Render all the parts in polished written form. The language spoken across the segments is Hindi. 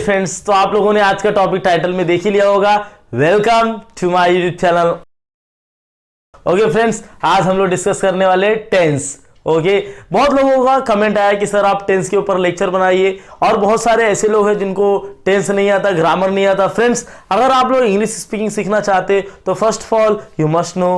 फ्रेंड्स, तो आप लोगों ने आज का टॉपिक टाइटल में देख ही लिया होगा। Welcome to my YouTube channel. Okay friends, आज हम लोग डिस्कस करने वाले टेंस। ओके, बहुत लोगों का कमेंट आया कि सर आप टेंस के ऊपर लेक्चर बनाइए, और बहुत सारे ऐसे लोग हैं जिनको टेंस नहीं आता, ग्रामर नहीं आता। फ्रेंड्स, अगर आप लोग इंग्लिश स्पीकिंग सीखना चाहते तो first of all you must know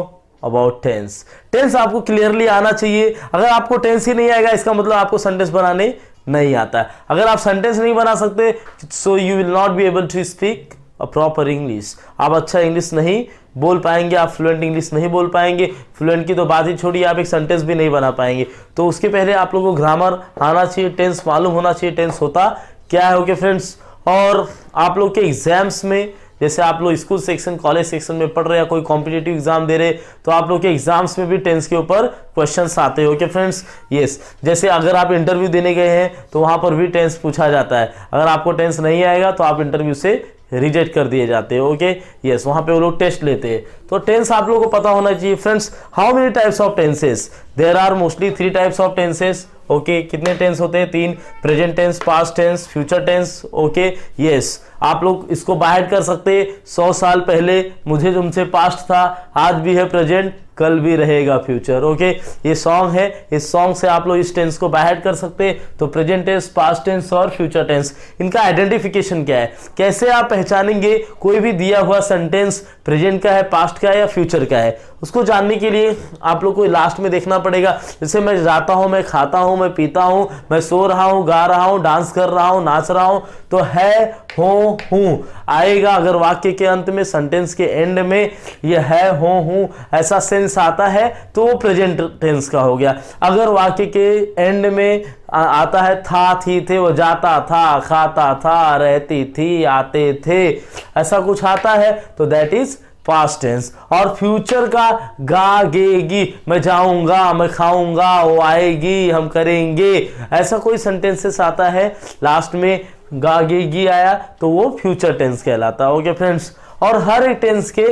about tense. Tense आपको क्लियरली आना चाहिए। अगर आपको टेंस ही नहीं आएगा, इसका मतलब आपको सेंटेंस बनाने नहीं आता है। अगर आप सेंटेंस नहीं बना सकते, so you will not be able to speak a proper English. आप अच्छा इंग्लिश नहीं बोल पाएंगे, आप फ्लुएंट इंग्लिश नहीं बोल पाएंगे। फ्लुएंट की तो बात ही छोड़िए, आप एक सेंटेंस भी नहीं बना पाएंगे। तो उसके पहले आप लोगों को ग्रामर आना चाहिए, टेंस मालूम होना चाहिए, टेंस होता क्या है। ओके फ्रेंड्स, और आप लोग के एग्जाम्स में, जैसे आप लोग स्कूल सेक्शन, कॉलेज सेक्शन में पढ़ रहे हैं, कोई कॉम्पिटिटिव एग्जाम दे रहे, तो आप लोग के एग्जाम्स में भी टेंस के ऊपर क्वेश्चंस आते हैं। ओके फ्रेंड्स, यस, जैसे अगर आप इंटरव्यू देने गए हैं तो वहां पर भी टेंस पूछा जाता है। अगर आपको टेंस नहीं आएगा तो आप इंटरव्यू से रिजेक्ट कर दिए जाते हैं। ओके, यस, वहां पे वो लोग टेस्ट लेते हैं। तो टेंस आप लोगों को पता होना चाहिए। Friends, how many types of tenses? There are mostly 3 types of tenses. Okay, कितने टेंस होते हैं? 3। Present tense, past tense, future tense. Okay, yes, आप लोग इसको बाहर कर सकते हैं। 100 साल पहले मुझे तुमसे पास्ट था, आज भी है प्रेजेंट, कल भी रहेगा फ्यूचर। ओके, ये सॉन्ग है, इस सॉन्ग से आप लोग इस टेंस को बाहर कर सकते हैं। तो प्रेजेंट टेंस, पास्ट टेंस और फ्यूचर टेंस, इनका आइडेंटिफिकेशन क्या है? कैसे आप पहचानेंगे कोई भी दिया हुआ सेंटेंस प्रेजेंट का है, पास्ट का है या फ्यूचर का है? उसको जानने के लिए आप लोग को लास्ट में देखना पड़ेगा। जैसे मैं जाता हूं, मैं खाता हूं, मैं पीता हूं, मैं सो रहा हूं, गा रहा हूं, डांस कर रहा हूं, नाच रहा हूं, तो है, हो, हूं आएगा। अगर वाक्य के अंत में, सेंटेंस के एंड में ये है, हो, हूं ऐसा सेंस आता है तो वो प्रेजेंट टेंस का हो गया। अगर वाक्य के एंड में आता है था, थी, थे, वो जाता था, खाता था, रहती थी, आते थे, ऐसा कुछ आता है तो दैट इज पास्ट टेंस। और फ्यूचर का गा, गेगी, मैं जाऊंगा, मैं खाऊंगा, वो आएगी, हम करेंगे, ऐसा कोई सेंटेंसेस आता है लास्ट में गा, गेगी आया तो वो फ्यूचर टेंस कहलाता है। ओके फ्रेंड्स, और हर एक टेंस के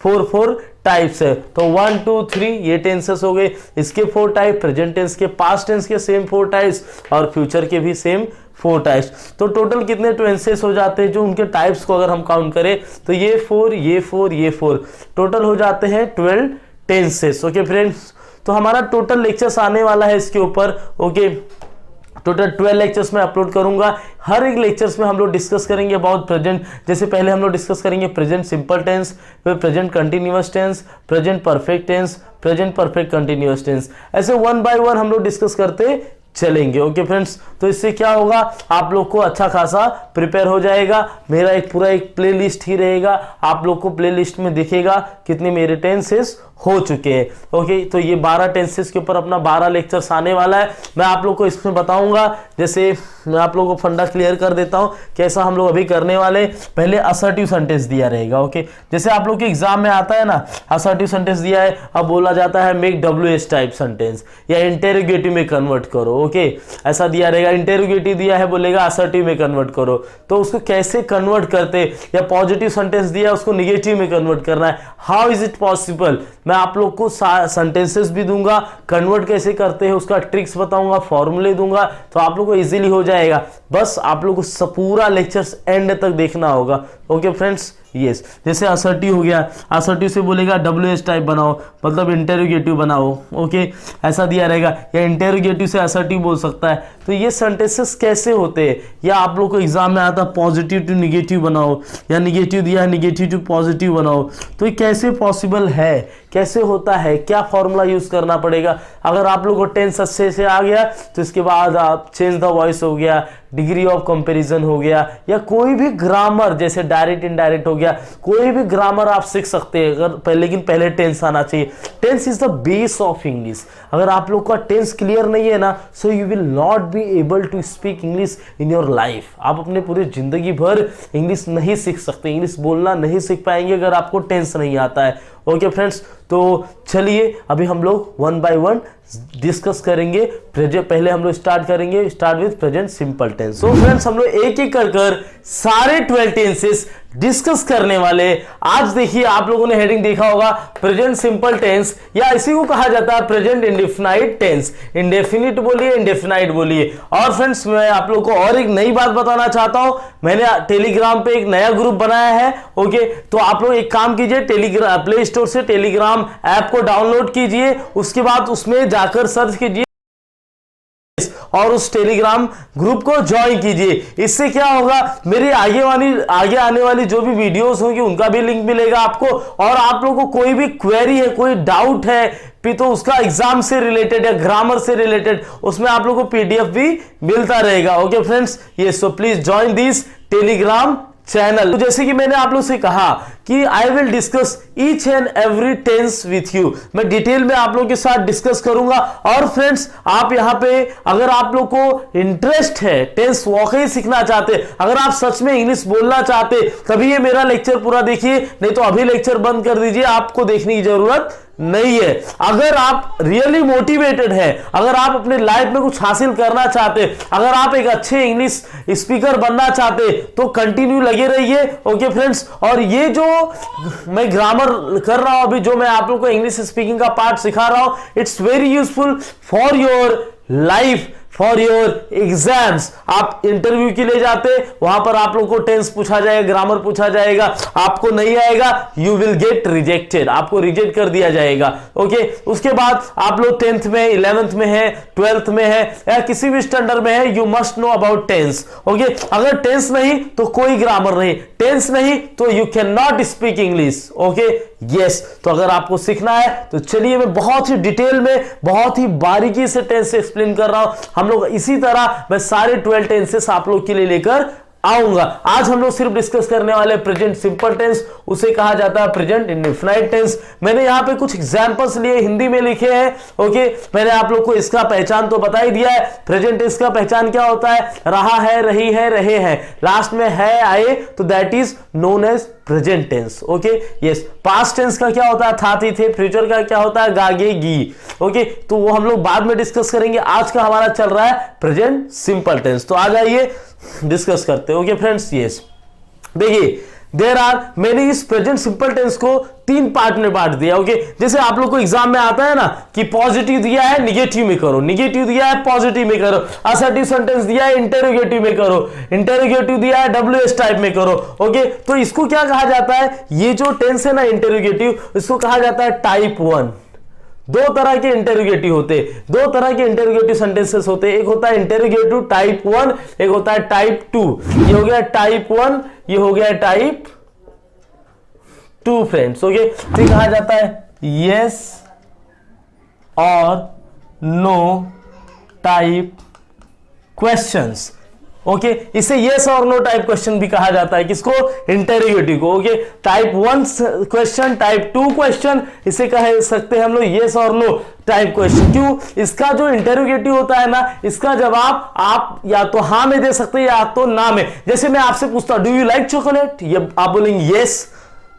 4 टाइप्स है। तो 1, 2, 3 ये टेंसेस हो गए, इसके 4 टाइप, प्रेजेंट टेंस के, पास्ट टेंस के सेम 4 टाइप्स और फ्यूचर के भी सेम 4 टाइप्स। तो टोटल कितने टेंसेस हो जाते हैं? जो उनके टाइप्स को अगर हम काउंट करें तो ये 4, ये 4, ये 4, टोटल हो जाते हैं 12 टेंसेस। ओके फ्रेंड्स, तो हमारा टोटल लेक्चर्स आने वाला है इसके ऊपर। ओके, टोटल 12 लेक्चर्स में अपलोड करूंगा। हर एक लेक्चर्स में हम लोग डिस्कस करेंगे अबाउट प्रेजेंट। जैसे पहले हम लोग डिस्कस करेंगे प्रेजेंट सिंपल टेंस, फिर present continuous tense, present perfect tense, present perfect continuous tense, ऐसे 1 बाय 1 हम लोग डिस्कस करते चलेंगे। ओके फ्रेंड्स, तो इससे क्या होगा, आप लोग को अच्छा खासा प्रिपेयर हो जाएगा। मेरा एक पूरा एक प्ले लिस्ट ही रहेगा, आप लोग को प्ले लिस्ट में दिखेगा कितने मेरे टेंसेस हो चुके हैं। ओके, तो ये 12 टेंसेस के ऊपर अपना 12 लेक्चर्स आने वाला है। मैं आप लोग को इसमें बताऊंगा। जैसे मैं आप लोगों को फंडा क्लियर कर देता हूं कैसा हम लोग अभी करने वाले। पहले असर्टिव सेंटेंस दिया रहेगा। ओके, जैसे आप लोग के एग्जाम में आता है ना, असर्टिव सेंटेंस दिया है, अब बोला जाता है मेक WH टाइप सेंटेंस या इंटेरोगेटिव में कन्वर्ट करो। ओके, ऐसा दिया रहेगा। इंटेरोगेटिव दिया है, बोलेगा असर्टिव में कन्वर्ट करो, तो उसको कैसे कन्वर्ट करते, या पॉजिटिव सेंटेंस दिया उसको निगेटिव में कन्वर्ट करना है, हाउ इज इट पॉसिबल। मैं आप लोग को सेंटेंसेस भी दूंगा, कन्वर्ट कैसे करते हैं उसका ट्रिक्स बताऊंगा, फॉर्मूले दूंगा, तो आप लोग को इजीली हो जाएगा। बस आप लोग को पूरा लेक्चर्स एंड तक देखना होगा। ओके फ्रेंड्स, यस, जैसे असर्टिव हो गया, असर्टिव से बोलेगा WH टाइप बनाओ, मतलब इंटेरोगेटिव बनाओ। ओके, ऐसा दिया रहेगा, या इंटेरोगेटिव से असर्टिव बोल सकता है। तो ये सेंटेंसेस कैसे होते हैं, या आप लोग को एग्जाम में आता पॉजिटिव टू निगेटिव बनाओ, या निगेटिव दिया है निगेटिव टू पॉजिटिव बनाओ, तो ये कैसे पॉसिबल है, कैसे होता है, क्या फॉर्मूला यूज करना पड़ेगा। अगर आप लोग को टेंस अच्छे से आ गया तो इसके बाद आप चेंज द वॉइस हो गया, डिग्री ऑफ कंपैरिजन हो गया, या कोई भी ग्रामर जैसे डायरेक्ट इनडायरेक्ट हो गया, कोई भी ग्रामर आप सीख सकते हैं। अगर लेकिन पहले टेंस आना चाहिए। Tense is the base of English. अगर आप लोग का टेंस क्लियर नहीं है ना, so you will not be able to speak English in your life. आप अपने पूरे जिंदगी भर इंग्लिश नहीं सीख सकते, इंग्लिश बोलना नहीं सीख पाएंगे अगर आपको टेंस नहीं आता है। ओके फ्रेंड्स, तो चलिए अभी हम लोग 1 बाय 1 डिस्कस करेंगे। पहले हम लोग स्टार्ट करेंगे, start with present simple tense. So friends, हम लोग एक एक कर सारे 12 टेंसेस डिस्कस करने वाले। आज देखिए आप लोगों ने हेडिंग देखा होगा प्रेजेंट सिंपल टेंस, या इसी को कहा जाता है प्रेजेंट इंडेफिनाइट टेंस। इंडेफिनिट बोलिए, इंडेफिनाइट बोलिए। और फ्रेंड्स मैं आप लोगों को और एक नई बात बताना चाहता हूं, मैंने टेलीग्राम पे एक नया ग्रुप बनाया है। ओके, तो आप लोग एक काम कीजिए, टेलीग्राम प्ले स्टोर से टेलीग्राम ऐप को डाउनलोड कीजिए, उसके बाद उसमें जाकर सर्च कीजिए और उस टेलीग्राम ग्रुप को ज्वाइन कीजिए। इससे क्या होगा, मेरी आगे आने वाली जो भी वीडियोस होंगी उनका भी लिंक मिलेगा आपको, और आप लोगों को कोई भी क्वेरी है, कोई डाउट है भी, तो उसका एग्जाम से रिलेटेड या ग्रामर से रिलेटेड उसमें आप लोगों को पीडीएफ भी मिलता रहेगा। ओके फ्रेंड्स, ये so please join this Telegram channel. तो जैसे कि मैंने आप लोग से कहा कि I will discuss each and every tense with you, मैं डिटेल में आप लोगों के साथ डिस्कस करूंगा। और फ्रेंड्स आप यहां पे अगर आप लोग को इंटरेस्ट है, टेंस वाकई सीखना चाहते, अगर आप सच में इंग्लिश बोलना चाहते, तभी ये मेरा लेक्चर पूरा देखिए, नहीं तो अभी लेक्चर बंद कर दीजिए, आपको देखने की जरूरत नहीं है। अगर आप रियली मोटिवेटेड है, अगर आप अपने लाइफ में कुछ हासिल करना चाहते, अगर आप एक अच्छे इंग्लिश स्पीकर बनना चाहते, तो कंटिन्यू लगे रहिए। ओके फ्रेंड्स, और ये जो मैं ग्रामर कर रहा हूं अभी, जो मैं आप लोग को इंग्लिश स्पीकिंग का पार्ट सिखा रहा हूं, it's very useful for your life, for your exams. आप इंटरव्यू के लिए जाते, वहां पर आप लोग को टेंस पूछा जाएगा, ग्रामर पूछा जाएगा, आपको नहीं आएगा, यू विल गेट रिजेक्टेड, आपको रिजेक्ट कर दिया जाएगा। ओके, उसके बाद आप लोग 10th में, 11th में है, 12th में है, या किसी भी स्टैंडर्ड में है, you must know about tense. Okay, अगर टेंस नहीं तो कोई ग्रामर नहीं, टेंस नहीं तो you can not speak English. Okay, yes, तो अगर आपको सीखना है तो चलिए, मैं बहुत ही डिटेल में, बहुत ही बारीकी से टेंस एक्सप्लेन कर रहा हूं। हम लोग इसी तरह मैं सारे 12 टेंसेस आप लोग के लिए लेकर आऊंगा। आज हम लोग सिर्फ डिस्कस करने वाले प्रेजेंट सिंपल टेंस, उसे कहा जाता है प्रेजेंट इंडेफिनाइट टेंस। मैंने यहां पे कुछ एग्जांपल्स लिए, हिंदी में लिखे हैं। ओके, मैंने आप लोग को इसका पहचान तो बता ही दिया है। प्रेजेंट टेंस का पहचान क्या होता है, रहा है, रही है, रहे हैं, लास्ट में है आए, तो that is known as present tense. Okay, yes. Past tense का क्या होता है, था, थी, थे। फ्यूचर का क्या होता है, गागेगी। ओके, तो वो हम लोग बाद में डिस्कस करेंगे। आज का हमारा चल रहा है प्रेजेंट सिंपल टेंस, तो आ जाइए डिस्कस करते हैं। ओके फ्रेंड्स, यस, देखिए देयर आर मैंने इस प्रेजेंट सिंपल टेंस को 3 पार्ट में बांट दिया। ओके, जैसे आप लोग को एग्जाम में आता है ना कि पॉजिटिव दिया है निगेटिव में करो, निगेटिव दिया है पॉजिटिव में करो, असर्टिव सेंटेंस दिया है इंटेरोगेटिव में करो, इंटेरोगेटिव दिया है डब्ल्यूएस टाइप में करो। ओके, तो इसको क्या कहा जाता है, ये जो टेंस है ना इंटेरोगेटिव, इसको कहा जाता है टाइप 1। 2 तरह के इंटेरोगेटिव होते, 2 तरह के इंटेरोगेटिव सेंटेंसेस होते, एक होता है इंटेरोगेटिव टाइप 1, एक होता है टाइप 2। ये हो गया टाइप 1, ये हो गया टाइप 2 फ्रेंड्स। ओके, फिर कहा जाता है यस और नो टाइप क्वेश्चंस। ओके, इसे यस और नो टाइप क्वेश्चन भी कहा जाता है, किसको, इंटेरोगेटिव को। Okay, type 1 question, type 2 question, इसे कह सकते हैं हम लोग यस और नो टाइप क्वेश्चन। क्यों, इसका जो इंटेरोगेटिव होता है ना, इसका जवाब आप या तो हां में दे सकते हैं या तो ना में। जैसे मैं आपसे पूछता हूं डू यू लाइक चॉकलेट, ये आप बोलेंगे यस,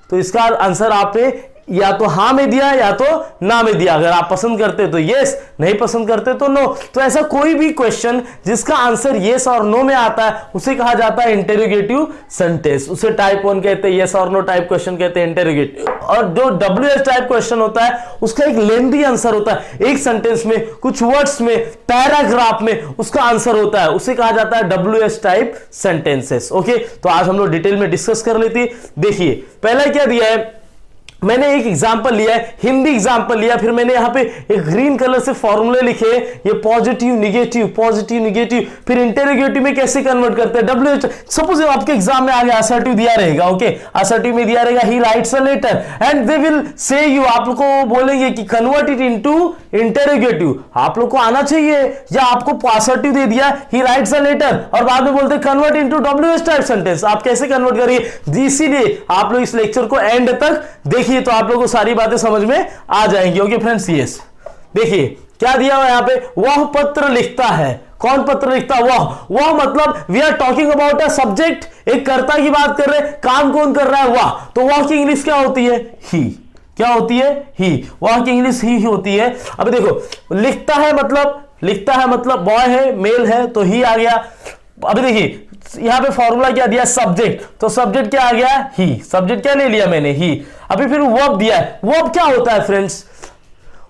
तो इसका आंसर आपने या तो हां में दिया या तो ना में दिया। अगर आप पसंद करते तो यस, नहीं पसंद करते तो नो। तो ऐसा कोई भी क्वेश्चन जिसका आंसर यस और नो में आता है, उसे कहा जाता है इंटेरोगेटिव सेंटेंस, उसे टाइप 1 कहते हैं, यस और नो टाइप क्वेश्चन कहते हैं इंटेरोगेटिव। और जो डब्ल्यूएस टाइप क्वेश्चन होता है, उसका एक लेंथी आंसर होता है, एक सेंटेंस में, कुछ वर्ड्स में, पैराग्राफ में उसका आंसर होता है, उसे कहा जाता है डब्ल्यूएस टाइप सेंटेंसेस। ओके, तो आज हम लोग डिटेल में डिस्कस कर लेते। देखिए पहला क्या दिया है, मैंने एक एग्जांपल लिया है, हिंदी एग्जांपल लिया, फिर मैंने यहां पे एक ग्रीन कलर से फॉर्मूले लिखे, ये पॉजिटिव निगेटिव, पॉजिटिव निगेटिव, फिर इंटेरोगेटिव में कैसे कन्वर्ट करते हैं, डब्ल्यू। सपोज आपके एग्जाम में आगे असर्टिव दिया रहेगा। ओके, असर्टिव में दिया रहेगा he writes a letter and they will say you, आप लोग को बोलेंगे कि कन्वर्ट इट इनटू इंटेरोगेटिव। आप लोग को आना चाहिए, या आपको असर्टिव दे दिया ही राइट्स अ लेटर और बाद में बोलते convert into WS type sentence, आप कैसे कन्वर्ट करिए। इसीलिए आप लोग इस लेक्चर को एंड तक देखिए, तो आप लोगों को सारी बातें समझ में आ जाएंगी। ओके फ्रेंड्स, यस, देखिए क्या दिया हुआ यहां पे, वह पत्र लिखता है। कौन पत्र लिखता है, वह मतलब we are talking about a subject, एक कर्ता की बात कर रहे हैं, काम कौन कर रहा है, वह। तो वह की इंग्लिश क्या होती है, ही। क्या होती है, ही। वह की इंग्लिश ही होती है। अब देखो लिखता है मतलब, लिखता है मतलब बॉय है, मेल है, तो ही आ गया। अभी देखिए यहां पे फॉर्मूला क्या दिया, सब्जेक्ट, तो सब्जेक्ट क्या आ गया, ही, सब्जेक्ट क्या ले लिया मैंने, ही। अभी फिर वर्ब दिया है, वर्ब क्या होता है friends,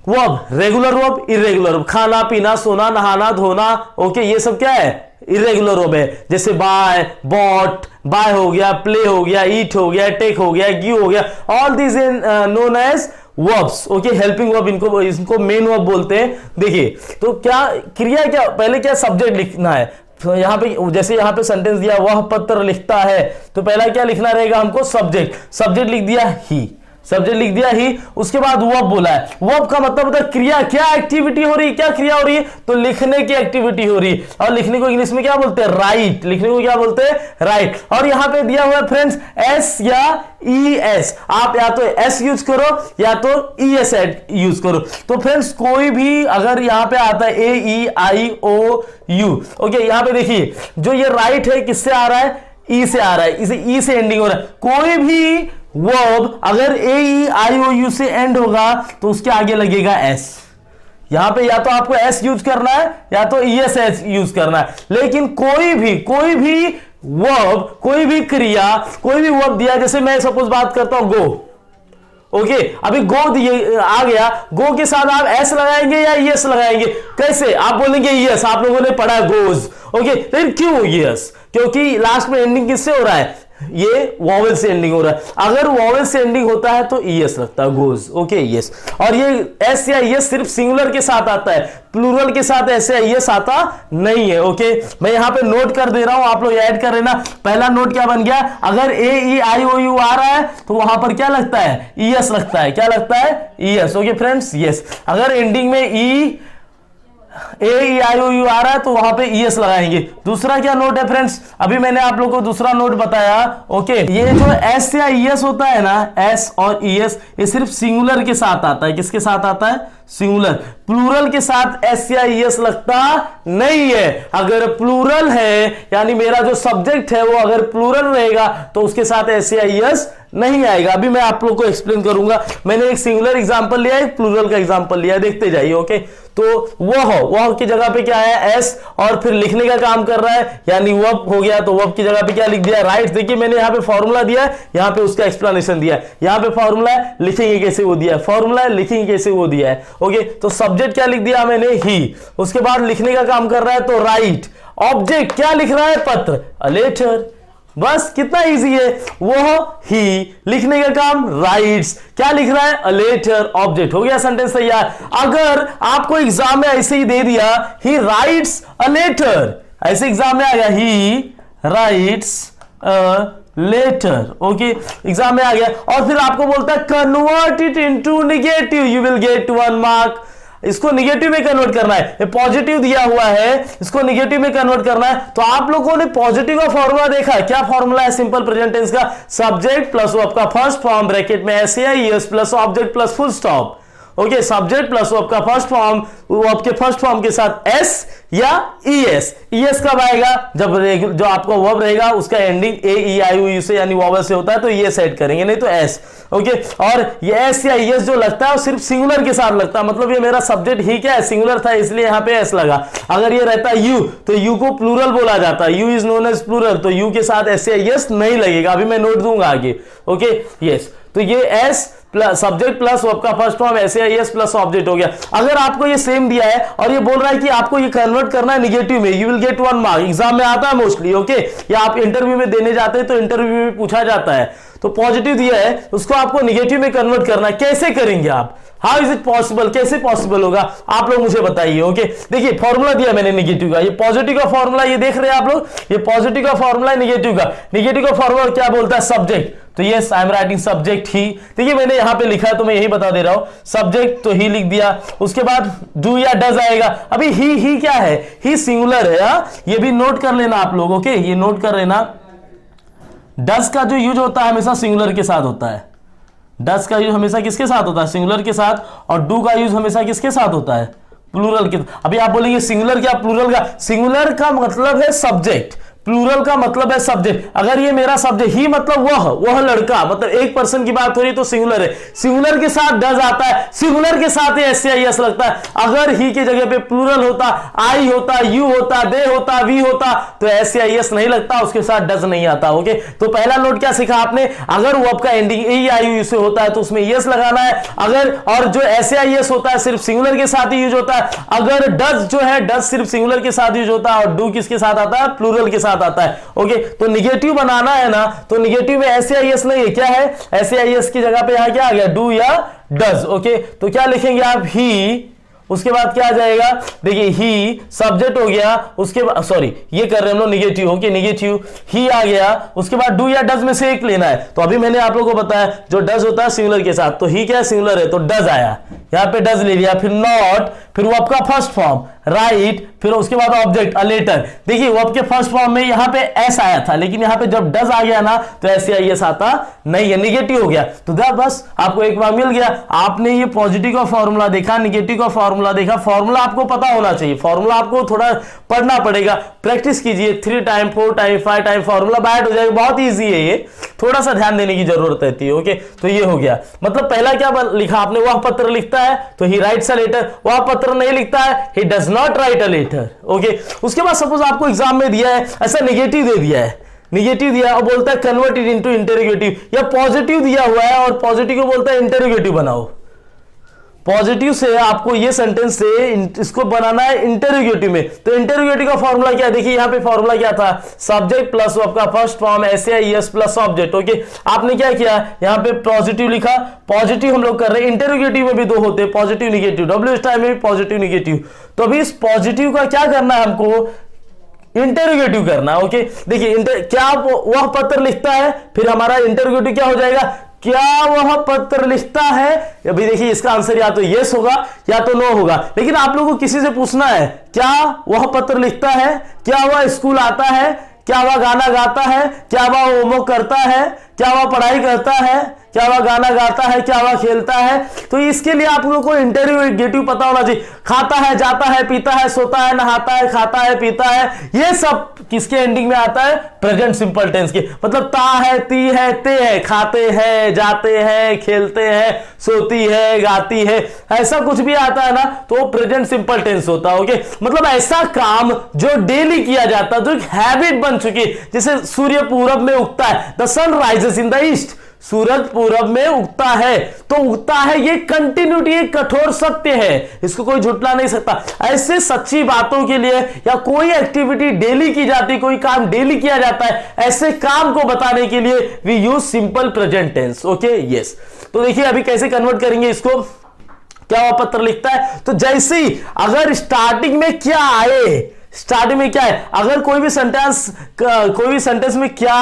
verb regular verb, irregular verb, खाना पीना सोना नहाना धोना, ओके, ये सब क्या है, इरेगुलर वर्ब है। जैसे बाय, बॉट, बाय हो गया, प्ले हो गया, ईट हो गया, टेक हो गया, गिव हो गया, all this known as verbs, okay, helping verb, इनको मेन वर्ब बोलते हैं। देखिए तो क्या क्रिया, क्या पहले क्या सब्जेक्ट लिखना है, तो यहां पे जैसे यहां पे सेंटेंस दिया, वह पत्र लिखता है, तो पहला क्या लिखना रहेगा हमको, सब्जेक्ट, सब्जेक्ट लिख दिया ही, सब्जेक्ट लिख दिया ही। उसके बाद वर्ब बोला है, वर्ब का मतलब होता है क्रिया, क्या एक्टिविटी हो रही है, क्या क्रिया हो रही है, तो लिखने की एक्टिविटी हो रही है, और लिखने को इंग्लिश में क्या बोलते हैं, राइट, लिखने को क्या बोलते हैं, राइट। और यहां पे दिया हुआ है फ्रेंड्स एस या ई एस, आप या तो एस यूज करो या तो ई एस यूज करो। तो फ्रेंड्स कोई भी अगर यहां पे आता है ए ई आई ओ यू, ओके, यहां पे देखिए जो ये राइट है किससे आ रहा है, ई से आ रहा है, इसे ई से एंडिंग हो रहा है। कोई भी वर्ब अगर ए ई आई ओ यू से एंड होगा तो उसके आगे लगेगा एस। यहां पे या तो आपको एस यूज करना है या तो ई एस यूज करना है, लेकिन कोई भी वर्ब, कोई भी क्रिया, कोई भी वर्ब दिया, जैसे मैं सपोज बात करता हूं गो, ओके, अभी गो दिए आ गया, गो के साथ आप एस लगाएंगे या यस लगाएंगे, कैसे, आप बोलेंगे यस, आप लोगों ने पढ़ा गोज, ओके, लेकिन क्यों यस, क्योंकि लास्ट में एंडिंग किससे हो रहा है, ये वॉवेल से एंडिंग हो रहा है। अगर वॉवेल से एंडिंग होता है तो ईएस लगता है, गोज, ओके, यस। और ये एस या यस सिर्फ सिंगुलर के साथ आता है, प्लूरल के साथ ऐसे यस आता नहीं है, ओके। मैं यहां पे नोट कर दे रहा हूं, आप लोग ऐड कर लेना। पहला नोट क्या बन गया, अगर ए ई आई ओ यू आ रहा है तो वहां पर क्या लगता है, ईएस लगता है, क्या लगता है, ईएस, ओके फ्रेंड्स, यस। अगर एंडिंग में ई ए आई ओ यू आ रहा है तो वहां पे ईएस लगाएंगे। दूसरा क्या नोट है फ्रेंड्स, अभी मैंने आप लोगों को दूसरा नोट बताया, ओके, ये जो एस या ईएस होता है ना, एस और ईएस, ये सिर्फ सिंगुलर के साथ आता है, किसके साथ आता है, सिंगुलर। प्लूरल के साथ एस या ईएस लगता नहीं है। अगर प्लूरल है यानी मेरा जो सब्जेक्ट है वो अगर प्लूरल रहेगा तो उसके साथ एस या ईएस नहीं आएगा। अभी मैं आप लोग को एक्सप्लेन करूंगा, मैंने एक सिंगुलर एग्जांपल लिया है, एक प्लूरल का एग्जांपल लिया है, देखते जाइए, ओके। तो वह की जगह पे क्या है, एस, और फिर लिखने का काम कर रहा है यानी वर्ब हो गया, तो वर्ब की जगह पे क्या लिख दिया, राइट। देखिए मैंने यहाँ पे फॉर्मूला दिया है, यहाँ पे उसका एक्सप्लेनेशन दिया है, यहाँ पे फॉर्मूला है, लिखेंगे कैसे वो दिया है, फॉर्मूला है, लिखेंगे कैसे वो दिया है, ओके। तो सब्जेक्ट क्या लिख दिया मैंने, ही, उसके बाद लिखने का काम कर रहा है तो राइट। ऑब्जेक्ट क्या लिख रहा है, पत्र, अ लेटर, बस कितना इजी है, वो ही, लिखने का काम राइट्स, क्या लिख रहा है, अ लेटर, ऑब्जेक्ट, हो गया सेंटेंस तैयार। अगर आपको एग्जाम में ऐसे ही दे दिया, ही राइट्स अ लेटर, ऐसे एग्जाम में आ गया, he writes a letter, okay, exam में आ गया, और फिर आपको बोलता है convert it into negative, you will get 1 mark. इसको निगेटिव में कन्वर्ट करना है, ये पॉजिटिव दिया हुआ है, इसको निगेटिव में कन्वर्ट करना है। तो आप लोगों ने पॉजिटिव का फॉर्मूला देखा है, क्या फॉर्मूला है सिंपल प्रेजेंट टेंस का, सब्जेक्ट प्लस वर्ब का फर्स्ट फॉर्म ब्रैकेट में एस या ES plus object plus full stop, okay, subject plus verb का फर्स्ट फॉर्म, वर्ब के फर्स्ट फॉर्म के साथ एस या ईएस। ईएस कब आएगा, जब जो आपका वर्ब रहेगा उसका ending A E I O you से यानी वॉवल से होता है तो ईएस ऐड करेंगे, नहीं तो एस, ओके। और ये एस या ईएस जो लगता है वो सिर्फ सिंगुलर के साथ लगता है, मतलब ये मेरा सब्जेक्ट ही क्या है, सिंगुलर था इसलिए यहां पे एस लगा। अगर ये रहता यू तो यू को प्लूरल बोला जाता है, you is known as plural, तो यू के साथ एस या ईएस नहीं लगेगा, अभी मैं नोट दूंगा आगे, ओके, यस। तो ये S plus subject plus verb का फर्स्ट फॉर्म एस या ईएस प्लस ऑब्जेक्ट हो गया। अगर आपको ये सेम दिया है और ये बोल रहा है कि आपको ये कन्वर्ट करना है निगेटिव में, you will get 1 mark, exam में आता है मोस्टली, ओके, या आप इंटरव्यू में देने जाते हैं तो इंटरव्यू में पूछा जाता है। तो पॉजिटिव दिया है उसको आपको निगेटिव में कन्वर्ट करना है, कैसे करेंगे आप, हाउ इज इट पॉसिबल, कैसे पॉसिबल होगा, आप लोग मुझे बताइए, ओके। देखिए फॉर्मूला दिया मैंने निगेटिव का, ये पॉजिटिव का फॉर्मूला, ये देख रहे हैं आप लोग, ये पॉजिटिव का फॉर्मूला है निगेटिव का। निगेटिव का फॉर्मूला क्या बोलता है, सब्जेक्ट, तो yes I am writing subject ही। देखिए मैंने यहां पे लिखा है तो मैं यही बता दे रहा हूं, सब्जेक्ट तो ही लिख दिया, उसके बाद डू या डज आएगा। अभी ही क्या है, ही सिंगुलर है, ये भी नोट कर लेना आप लोग, ओके, ये नोट कर लेना। डज का जो यूज होता है हमेशा सिंगुलर के साथ होता है, डज का यूज हमेशा किसके साथ होता है, सिंगुलर के साथ, और डू का यूज हमेशा किसके साथ होता है, प्लूरल के। अभी आप बोलेंगे सिंगुलर क्या प्लूरल का, सिंगुलर का मतलब है सब्जेक्ट, प्लूरल का मतलब है सब्जेक्ट। अगर ये मेरा सब्जेक्ट ही मतलब वह लड़का, मतलब एक पर्सन की बात हो रही तो सिंगुलर है, सिंगुलर के साथ डज आता है, सिंगुलर के साथ ही एस लगता है। अगर ही की जगह पे प्लूरल होता, आई होता, यू होता, दे होता, वी होता, तो एस नहीं लगता, उसके साथ डज नहीं आता। ओके, तो पहला नोट क्या सीखा आपने, अगर वर्ब का एंडिंग ए आई यू से होता है तो उसमें यस लगाना है। अगर और जो एस होता है सिर्फ सिंगुलर के साथ ही यूज होता है। अगर डज जो है, डज सिर्फ सिंगुलर के साथ यूज होता है, और डू किसके साथ आता है, प्लूरल के साथ आता है। ओके, तो निगेटिव बनाना है ना, तो निगेटिव में एस नहीं है, क्या है, एस की जगह पे यहां क्या आ गया, डू या डज। ओके, तो क्या लिखेंगे आप, ही, उसके बाद क्या आ जाएगा, देखिए ही सब्जेक्ट हो गया, उसके बाद सॉरी ये कर रहे हैं हम लोग निगेटिव, ओके, निगेटिव ही आ गया, उसके बाद डू या डज में से एक लेना है। तो अभी मैंने आप लोगों को बताया जो डज होता है सिंगुलर के साथ, तो ही क्या है, सिंगुलर है, तो डज आया, यहां पे डज ले लिया, फिर नॉट, फिर वर्ब का फर्स्ट फॉर्म राइट, फिर उसके बाद ऑब्जेक्ट अ लेटर। देखिए वर्ब के फर्स्ट फॉर्म में यहां पे एस आया था, लेकिन यहां पे जब डज आ गया ना तो एस आता नहीं है, निगेटिव हो गया। तो बस आपको एक बार मिल गया, आपने ये पॉजिटिव का फॉर्मूला देखा, निगेटिव का फॉर्मूला देखा, फॉर्मूला आपको पता होना चाहिए, फॉर्मूला आपको थोड़ा पढ़ना पड़ेगा, प्रैक्टिस कीजिए, 3 टाइम 4 टाइम 5 टाइम फॉर्मूला बैठ हो जाएगा, बहुत ईजी है ये, थोड़ा सा ध्यान देने की जरूरत रहती है। ओके, तो ये हो गया, मतलब पहला क्या लिखा आपने, वह पत्र लिखता है तो ही राइट्स अ लेटर, वह पत्र नहीं लिखता है, he does not write a letter. Okay, उसके बाद सपोज आपको एग्जाम में दिया है ऐसा निगेटिव दे दिया है, निगेटिव दिया और बोलता है कन्वर्ट इट इनटू इंटरोगेटिव, या पॉजिटिव दिया हुआ है और पॉजिटिव को बोलता है इंटरोगेटिव बनाओ, पॉजिटिव से आपको ये सेंटेंस से इसको बनाना है इंटरोगेटिव में। तो इंटरोगेटिव का फॉर्मूला क्या है, देखिए यहां पे फॉर्मूला क्या था, सब्जेक्ट प्लस आपका first form S plus object. Okay, आपने क्या किया, यहां पे पॉजिटिव लिखा, पॉजिटिव हम लोग कर रहे हैं, इंटरोगेटिव में भी 2 होते हैं, पॉजिटिव निगेटिव, डब्ल्यू टाइम में भी पॉजिटिव निगेटिव। तो अभी इस पॉजिटिव का क्या करना है हमको, इंटरोगेटिव करना। ओके, देखिए क्या वह पत्र लिखता है, फिर हमारा इंटरोगेटिव क्या हो जाएगा, क्या वह पत्र लिखता है। अभी देखिए इसका आंसर या तो यस होगा या तो नो होगा, लेकिन आप लोगों को किसी से पूछना है क्या वह पत्र लिखता है, क्या वह स्कूल आता है, क्या वह गाना गाता है, क्या वह होमवर्क करता है, क्या वह पढ़ाई करता है, क्या वह गाना गाता है, क्या वह खेलता है। तो इसके लिए आप लोगों को इंटरोगेटिव पता होना चाहिए, खाता है, जाता है, पीता है, सोता है, नहाता है, खाता है, पीता है, ये सब किसके एंडिंग में आता है, प्रेजेंट सिंपल टेंस के। मतलब ता है, ती है, ते है, खाते हैं, जाते हैं, खेलते हैं, सोती है, गाती है, ऐसा कुछ भी आता है ना तो प्रेजेंट सिंपल टेंस होता है। ओके, मतलब ऐसा काम जो डेली किया जाता है, जो एक हैबिट बन चुकी है, जैसे सूर्य पूरब में उगता है, the sun rises in the east, सूरज पूरब में उगता है, तो उगता है, ये कंटिन्यूटी, एक कठोर सत्य है, इसको कोई झुटला नहीं सकता। ऐसे सच्ची बातों के लिए या कोई एक्टिविटी डेली की जाती, कोई काम डेली किया जाता है, ऐसे काम को बताने के लिए we use simple present tense. Okay, yes. तो देखिए अभी कैसे कन्वर्ट करेंगे इसको, क्या वह पत्र लिखता है, तो जैसे ही अगर स्टार्टिंग में क्या आए, स्टार्टिंग में क्या है, अगर कोई भी सेंटेंस में क्या,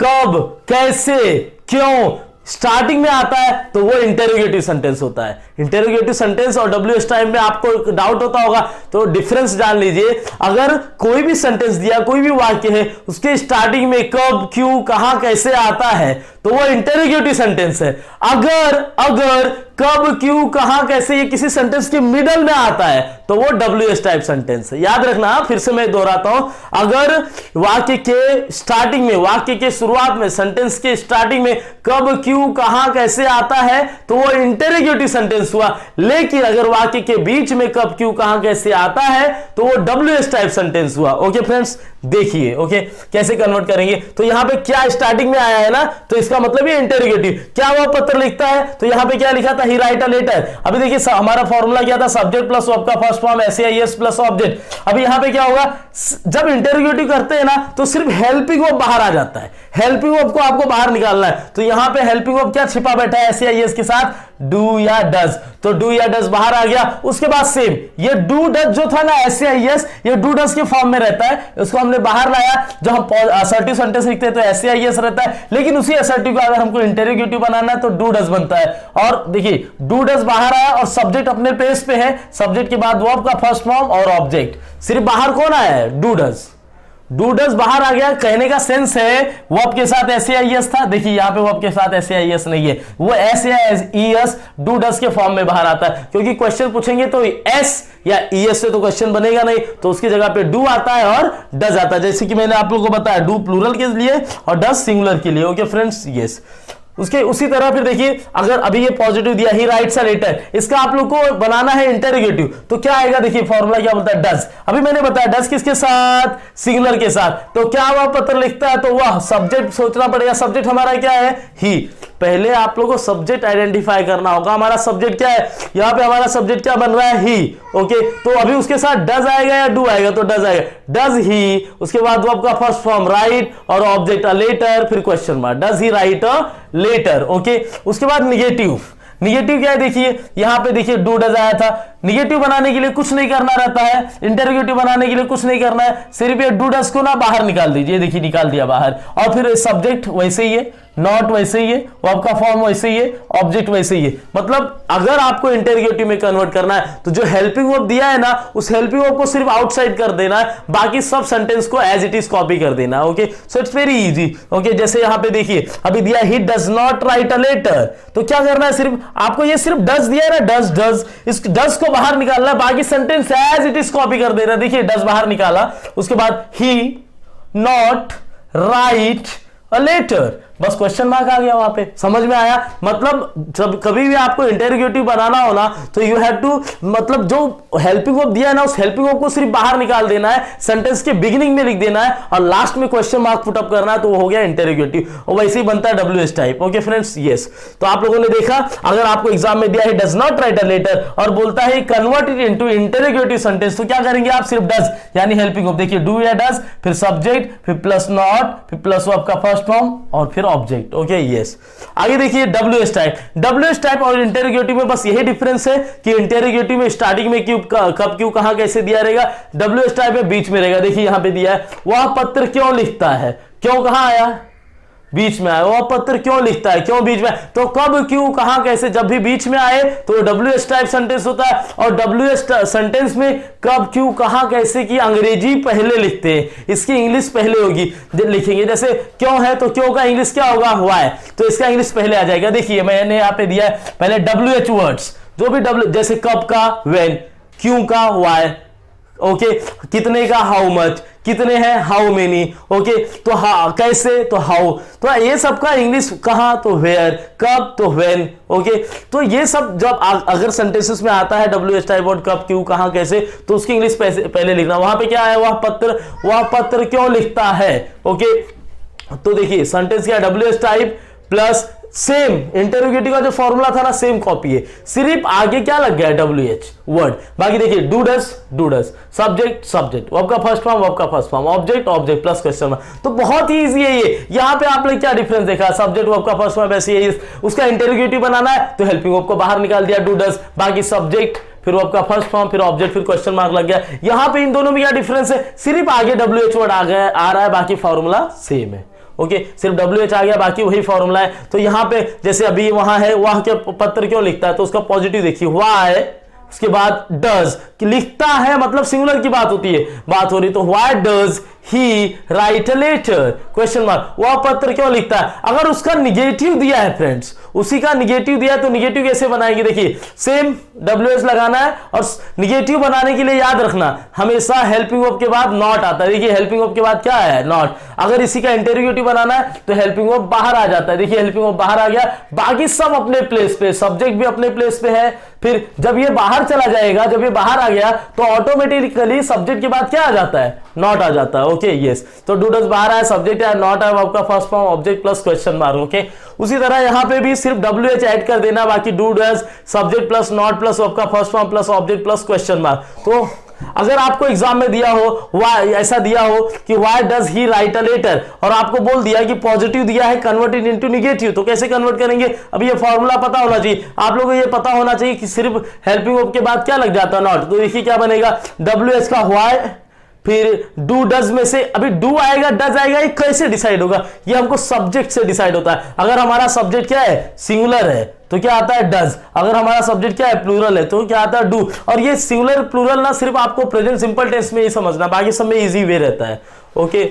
कब, कैसे, क्यों स्टार्टिंग में आता है तो वो इंटरोगेटिव सेंटेंस होता है। इंटरोगेटिव सेंटेंस और डब्ल्यू टाइम में आपको डाउट होता होगा तो डिफरेंस जान लीजिए। अगर कोई भी सेंटेंस दिया, कोई भी वाक्य है, उसके स्टार्टिंग में कब, क्यों, कहां, कैसे आता है तो वो इंटरोगेटिव सेंटेंस है। अगर कब, क्यों, कहां, कैसे ये किसी सेंटेंस के मिडल में आता है तो वो डब्ल्यू टाइप सेंटेंस है। याद रखना, फिर से मैं दोहराता हूं, अगर वाक्य के स्टार्टिंग में, वाक्य के शुरुआत में, सेंटेंस के स्टार्टिंग में कब, क्यों, कहां, कैसे आता है तो वो इंटरोगेटिव सेंटेंस हुआ। लेकिन अगर वाक्य के बीच में कब, क्यों, कहां, कैसे आता है तो वो डब्ल्यू टाइप सेंटेंस हुआ। ओके फ्रेंड्स, देखिए ओके कैसे कन्वर्ट करेंगे। तो यहां पे क्या स्टार्टिंग में आया है ना, तो इसका मतलब ये इंटरोगेटिव। क्या वह पत्र लिखता है, तो यहां पे क्या लिखा था, ही राइट अ लेटर। अभी देखिए हमारा फॉर्मूला क्या था, सब्जेक्ट प्लस वर्ब का first form S plus object. अभी यहां पे क्या होगा, जब इंटरोगेटिव करते हैं ना तो सिर्फ हेल्पिंग वर्ब बाहर आ जाता है, हेल्पिंग वर्ब को आपको बाहर निकालना है। तो यहां पे हेल्पिंग वर्ब क्या छिपा बैठा है एस के साथ, डू या डज, तो डू या डज बाहर आ गया। उसके बाद सेम ये डू डज जो था ना एस ये डू डज के फॉर्म में रहता है, उसको हमने बाहर लाया। जब हम असर्टिव सेंटेंस लिखते हैं तो एस रहता है, लेकिन उसी असर्टिव का अगर हमको इंटरोगेटिव बनाना है तो डू डज बनता है। और देखिए डू डज बाहर आया और सब्जेक्ट अपने पेज पे है, सब्जेक्ट के बाद वर्ब का फर्स्ट फॉर्म और ऑब्जेक्ट, सिर्फ बाहर कौन आया है, डू डज। डू डज बाहर आ गया, कहने का सेंस है वर्ब के साथ एस था, देखिए यहां पे वर्ब के साथ एस नहीं है, वो एस या एस डू डज के फॉर्म में बाहर आता है, क्योंकि क्वेश्चन पूछेंगे तो एस या ईएस से तो क्वेश्चन बनेगा नहीं, तो उसकी जगह पे डू आता है और डज आता है, जैसे कि मैंने आप लोगों को बताया डू प्लूरल के लिए और डज सिंगुलर के लिए। Okay friends, yes. उसके उसी तरह फिर देखिए, अगर अभी ये पॉजिटिव दिया ही राइट्स अ लेटर, इसका आप लोग को बनाना है इंटरोगेटिव, तो क्या आएगा, देखिए फॉर्मूला क्या बोलता है, डज। अभी मैंने बताया डज किसके साथ, सिंगुलर के साथ, तो क्या वह पत्र लिखता है, तो वह सब्जेक्ट सोचना पड़ेगा, सब्जेक्ट हमारा क्या है, ही। पहले आप लोगों को सब्जेक्ट आइडेंटिफाई करना होगा, हमारा सब्जेक्ट क्या है, यहां पे हमारा सब्जेक्ट क्या बन रहा है, ही। ओके, तो अभी उसके साथ डज आएगा या डू आएगा, तो डज आएगा, डज ही, उसके बाद वो आपका फर्स्ट फॉर्म राइट और ऑब्जेक्ट अ लेटर, फिर question mark, does he write a letter. Okay, उसके बाद निगेटिव, निगेटिव क्या है, देखिए यहां पे देखिए डू डज आया था, निगेटिव बनाने के लिए कुछ नहीं करना रहता है, इंटरोगेटिव बनाने के लिए कुछ नहीं करना है, सिर्फ ये डू डज को ना बाहर निकाल दीजिए, देखिए निकाल दिया बाहर, और फिर सब्जेक्ट वैसे ही है, नॉट वैसे ही है, वो आपका फॉर्म वैसे ही है, ऑब्जेक्ट वैसे ही है। मतलब अगर आपको इंटरोगेटिव में कन्वर्ट करना है तो जो हेल्पिंग वर्ब दिया है ना, उस हेल्पिंग वर्ब को सिर्फ आउटसाइड कर देना है, बाकी सब सेंटेंस को एज इट इज कॉपी कर देना। Okay, so it's very easy. Okay, जैसे यहां पे देखिए अभी दिया he does not write a letter, तो क्या करना है, सिर्फ आपको ये सिर्फ डज दिया है ना, डज डज, इस डज को बाहर निकालना है, बाकी sentence as it is copy कर देना। देखिए डज बाहर निकाला, उसके बाद he not write a letter, बस क्वेश्चन मार्क आ गया वहां पे, समझ में आया। मतलब जब कभी भी आपको इंटरोगेटिव बनाना हो ना, तो यू हैव टू, मतलब जो हेल्पिंग वर्ब दिया है ना, उस हेल्पिंग वर्ब को सिर्फ बाहर निकाल देना है, सेंटेंस के बिगिनिंग में लिख देना है और लास्ट में क्वेश्चन मार्क पुट अप करना है, तो वो हो गया इंटरोगेटिव, और वैसे ही बनता है WH type. Okay friends, yes. तो आप लोगों ने देखा, अगर आपको एग्जाम में दिया है does not write a letter और बोलता है convert it into interrogative sentence, तो क्या करेंगे आप, सिर्फ डज यानी हेल्पिंग वर्ब, देखिए डू या डज, फिर सब्जेक्ट, फिर प्लस नॉट, फिर प्लस वर्ब का फर्स्ट फॉर्म और फिर ऑब्जेक्ट। Okay, yes. आगे देखिए WH टाइप, WH टाइप और इंटरोगेटिव में बस यही डिफरेंस है कि इंटरोगेटिव में स्टार्टिंग में क्यों, कब, क्यों, कहां, कैसे दिया रहेगा, WH टाइप में बीच में रहेगा। देखिए यहां पे दिया है वह पत्र क्यों लिखता है, क्यों कहां आया, बीच में आया, वह पत्र क्यों लिखता है, क्यों बीच में, तो कब, क्यों, कहां, कैसे, जब भी बीच में आए तो WH टाइप सेंटेंस होता है, और WH सेंटेंस में कब, क्यों, कहां, कैसे की अंग्रेजी पहले लिखते हैं, इसकी इंग्लिश पहले होगी, लिखेंगे। जैसे क्यों है तो क्यों का इंग्लिश क्या होगा, व्हाई, तो इसका इंग्लिश पहले आ जाएगा। देखिए मैंने यहां पे दिया है पहले WH वर्ड्स, जो भी W, जैसे कब का व्हेन, क्यों का व्हाई, ओके, कितने का हाउ मच, कितने हैं हाउ मेनी, ओके, तो कैसे तो हाउ, तो ये सब का इंग्लिश कहां तो वेयर, कब तो व्हेन। ओके, तो ये सब जब अगर सेंटेंसेस में आता है WH टाइप वर्ड, कब, क्यों, कहां, कैसे, तो उसकी इंग्लिश पहले लिखना। वहां पे क्या है, वह पत्र क्यों लिखता है। ओके, तो देखिए सेंटेंस क्या, WH type plus same interrogative का जो फॉर्मूला था ना, सेम कॉपी है, सिर्फ आगे क्या लग गया, WH वर्ड। बाकी देखिए do does, subject subject, verb का फर्स्ट फॉर्म, वर्ब का first form, object object plus question mark, तो बहुत ही इजी है ये। यहां पे आपने क्या डिफरेंस देखा, सब्जेक्ट वर्ब का फर्स्ट फॉर्म, वैसे ही उसका इंटरोगेटिव बनाना है तो हेल्पिंग वर्ब को बाहर निकाल दिया, डू डज, बाकी सब्जेक्ट, फिर वर्ब का फर्स्ट फॉर्म, फिर ऑब्जेक्ट, फिर क्वेश्चन मार्क लग गया। यहां पे इन दोनों में क्या डिफरेंस है, सिर्फ आगे WH वर्ड आ रहा है, बाकी फॉर्मूला सेम है। ओके, सिर्फ WH आ गया, बाकी वही फॉर्मूला है। तो यहां पे जैसे अभी वहां है, वह के पत्र क्यों लिखता है, तो उसका पॉजिटिव देखिए व्हाई, उसके बाद डज, लिखता है मतलब सिंगुलर की बात होती है, बात हो रही, तो why does he write a letter, question mark, वह पत्र क्यों लिखता है। अगर उसका निगेटिव दिया है फ्रेंड्स, उसी का निगेटिव दिया है, तो निगेटिव कैसे बनाएंगे, देखिए सेम WH लगाना है, और निगेटिव बनाने के लिए याद रखना हमेशा हेल्पिंग वर्ब के बाद नॉट आता है। देखिए हेल्पिंग वर्ब के बाद क्या है, नॉट। अगर इसी का इंटरोगेटिव बनाना है तो हेल्पिंग वर्ब बाहर आ जाता है। देखिए हेल्पिंग वर्ब बाहर आ गया, बाकी सब अपने प्लेस पे, सब्जेक्ट भी अपने प्लेस पे है। फिर जब ये बाहर चला जाएगा, जब ये बाहर आ गया तो ऑटोमेटिकली सब्जेक्ट के बाद क्या आ जाता है, नॉट आ जाता है। Okay, yes. तो डू डज बाहर आया, सब्जेक्ट है, नॉट है, वर्ब का first form, object plus question mark. Okay, उसी तरह यहां पे भी सिर्फ WH ऐड कर देना, बाकी do does, subject plus not plus verb का first form plus object plus question mark. तो अगर आपको एग्जाम में दिया हो, ऐसा दिया हो कि why does he write a letter, और आपको बोल दिया कि पॉजिटिव दिया है कन्वर्टेड इनटू नेगेटिव, तो कैसे कन्वर्ट करेंगे। अब ये फॉर्मूला पता होना चाहिए आप लोगों को, ये पता होना चाहिए कि सिर्फ हेल्पिंग वर्ब के बाद क्या लग जाता है, नॉट। तो देखिए क्या बनेगा, WH का व्हाई, फिर डू डज में से अभी डू आएगा डज आएगा, ये कैसे डिसाइड होगा? ये हमको सब्जेक्ट से डिसाइड होता है। अगर हमारा सब्जेक्ट क्या है, सिंगुलर है, तो क्या आता है डज। अगर हमारा सब्जेक्ट क्या है, प्लूरल है, तो क्या आता है डू। और ये सिंगुलर प्लूरल ना सिर्फ आपको प्रेजेंट सिंपल टेंस में ही समझना, बाकी सब में इजी वे रहता है। ओके,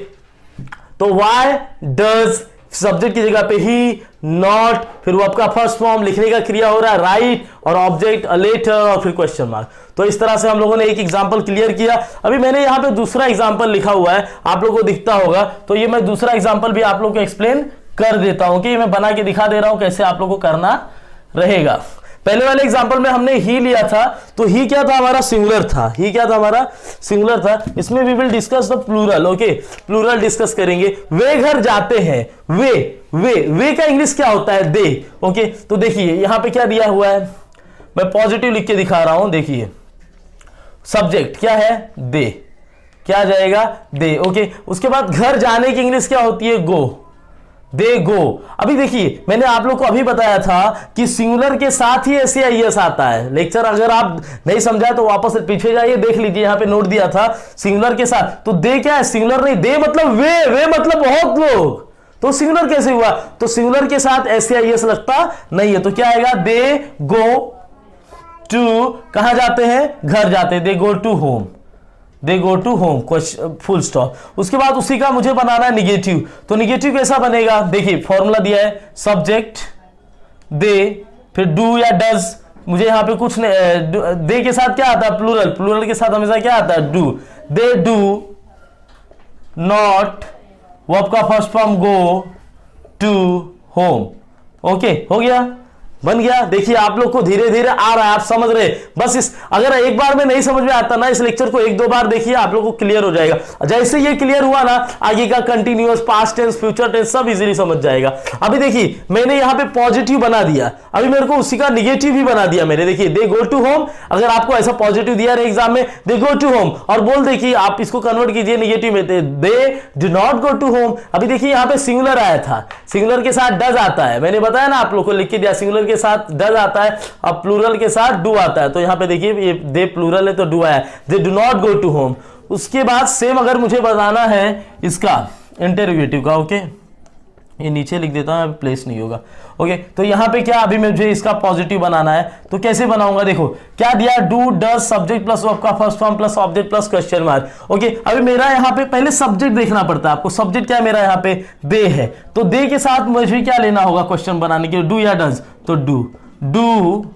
तो वाई डज सब्जेक्ट की जगह पे ही, नॉट, फिर वो आपका फर्स्ट फॉर्म लिखने का क्रिया हो रहा है राइट, और ऑब्जेक्ट लेटर, और फिर क्वेश्चन मार्क। तो इस तरह से हम लोगों ने एक एग्जांपल क्लियर किया। अभी मैंने यहाँ पे दूसरा एग्जांपल लिखा हुआ है, आप लोगों को दिखता होगा, तो ये मैं दूसरा एग्जांपल भी आप लोगों को एक्सप्लेन कर देता हूं कि मैं बना के दिखा दे रहा हूं कैसे आप लोगों को करना रहेगा। पहले वाले एग्जांपल में हमने ही लिया था, तो ही क्या था हमारा, सिंगुलर था। ही क्या था हमारा, सिंगुलर था। इसमें we will discuss the plural. Okay, plural discuss करेंगे। वे घर जाते हैं, वे का इंग्लिश क्या होता है, दे। ओके, तो देखिए यहां पे क्या दिया हुआ है, मैं पॉजिटिव लिख के दिखा रहा हूं। देखिए सब्जेक्ट क्या है, दे, क्या जाएगा, दे। ओके, उसके बाद घर जाने की इंग्लिश क्या होती है, गो, दे गो। अभी देखिए मैंने आप लोग को अभी बताया था कि सिंगुलर के साथ ही ऐसे आईएस आता है। लेक्चर अगर आप नहीं समझा तो वापस पीछे जाइए, देख लीजिए, यहां पे नोट दिया था सिंगुलर के साथ। तो दे क्या है, सिंगुलर नहीं, दे मतलब वे मतलब बहुत लोग, तो सिंगुलर कैसे हुआ? तो सिंगुलर के साथ ऐसे आईएस लगता नहीं है, तो क्या आएगा, दे गो टू, कहां जाते हैं, घर जाते हैं, they go to home, they go to home, full stop. उसके बाद उसी का मुझे बनाना है निगेटिव। तो निगेटिव कैसा बनेगा, देखिए फॉर्मूला दिया है, सब्जेक्ट दे, फिर डू या डज, मुझे यहां पे कुछ नहीं, दे के साथ क्या आता है, प्लूरल, प्लूरल के साथ हमेशा क्या आता है, डू, दे डू नॉट, वो आपका first form go to home. Okay, हो गया, बन गया। देखिए आप लोग को धीरे धीरे आ रहा है, आप समझ रहे। बस इस अगर एक बार में नहीं समझ में आता ना, इस लेक्चर को एक दो बार देखिए, आप लोग को क्लियर हो जाएगा। जैसे ये क्लियर हुआ ना, आगे का continuous, past tense, future tense सब इजीली समझ जाएगा। अभी देखिए मैंने यहां पे पॉजिटिव बना दिया, अभी मेरे को उसी का निगेटिव भी बना दिया मैंने। देखिए दे गो टू होम, अगर आपको ऐसा पॉजिटिव दिया रहे एग्जाम में, दे गो टू होम, और बोल दे कि आप इसको कन्वर्ट कीजिए निगेटिव में, they do not go to home. अभी देखिए यहां पे सिंगुलर आया था, सिंगुलर के साथ डज आता है, मैंने बताया ना आप लोग को, लिख के दिया, सिंगुलर के साथ डज आता है, अब प्लूरल के साथ डू आता है। तो यहां पे देखिए ये दे प्लूरल है तो डू आया, they do not go to home. उसके बाद सेम अगर मुझे बताना है इसका इंटरोगेटिव का, ओके, ये नीचे लिख देता हूं, प्लेस नहीं होगा। ओके, तो यहां पे क्या, अभी मुझे इसका पॉजिटिव बनाना है, तो कैसे बनाऊंगा, देखो क्या दिया, डू डज सब्जेक्ट प्लस आपका first form plus object plus question mark. Okay, अभी मेरा यहां पे पहले सब्जेक्ट देखना पड़ता है आपको। सब्जेक्ट क्या है मेरा, यहां पे दे है, तो दे के साथ मुझे क्या लेना होगा क्वेश्चन बनाने के लिए, डू या डज, तो डू,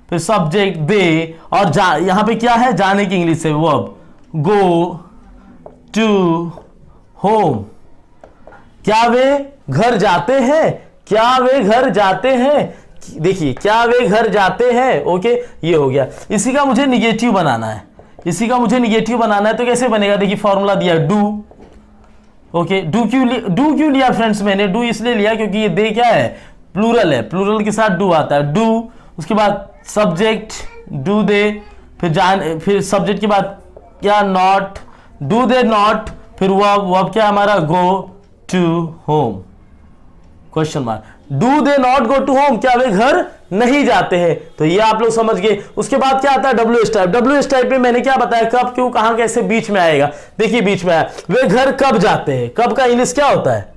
फिर सब्जेक्ट दे, और यहां पे क्या है, जाने की इंग्लिश है वर्ब, गो टू होम। क्या वे घर जाते हैं, क्या वे घर जाते हैं, देखिए क्या वे घर जाते हैं। ओके, ये हो गया। इसी का मुझे निगेटिव बनाना है, इसी का मुझे निगेटिव बनाना है, तो कैसे बनेगा, देखिए फॉर्मूला दिया डू। ओके, डू क्यों लिया फ्रेंड्स मैंने, डू इसलिए लिया क्योंकि ये दे क्या है, प्लूरल है, प्लूरल के साथ डू आता है, डू। उसके बाद सब्जेक्ट डू दे, फिर सब्जेक्ट के बाद क्या, नॉट, डू दे नॉट, फिर वर्ब क्या हमारा, go to home, question mark, do they not go to home, क्या वे घर नहीं जाते हैं। तो ये आप लोग समझ गए। उसके बाद क्या आता है, WH टाइप। WH टाइप में मैंने क्या बताया, कब, क्यों, कहां, कैसे, बीच में आएगा। देखिए बीच में आया, वे घर कब जाते हैं, कब का इंग्लिश क्या होता है,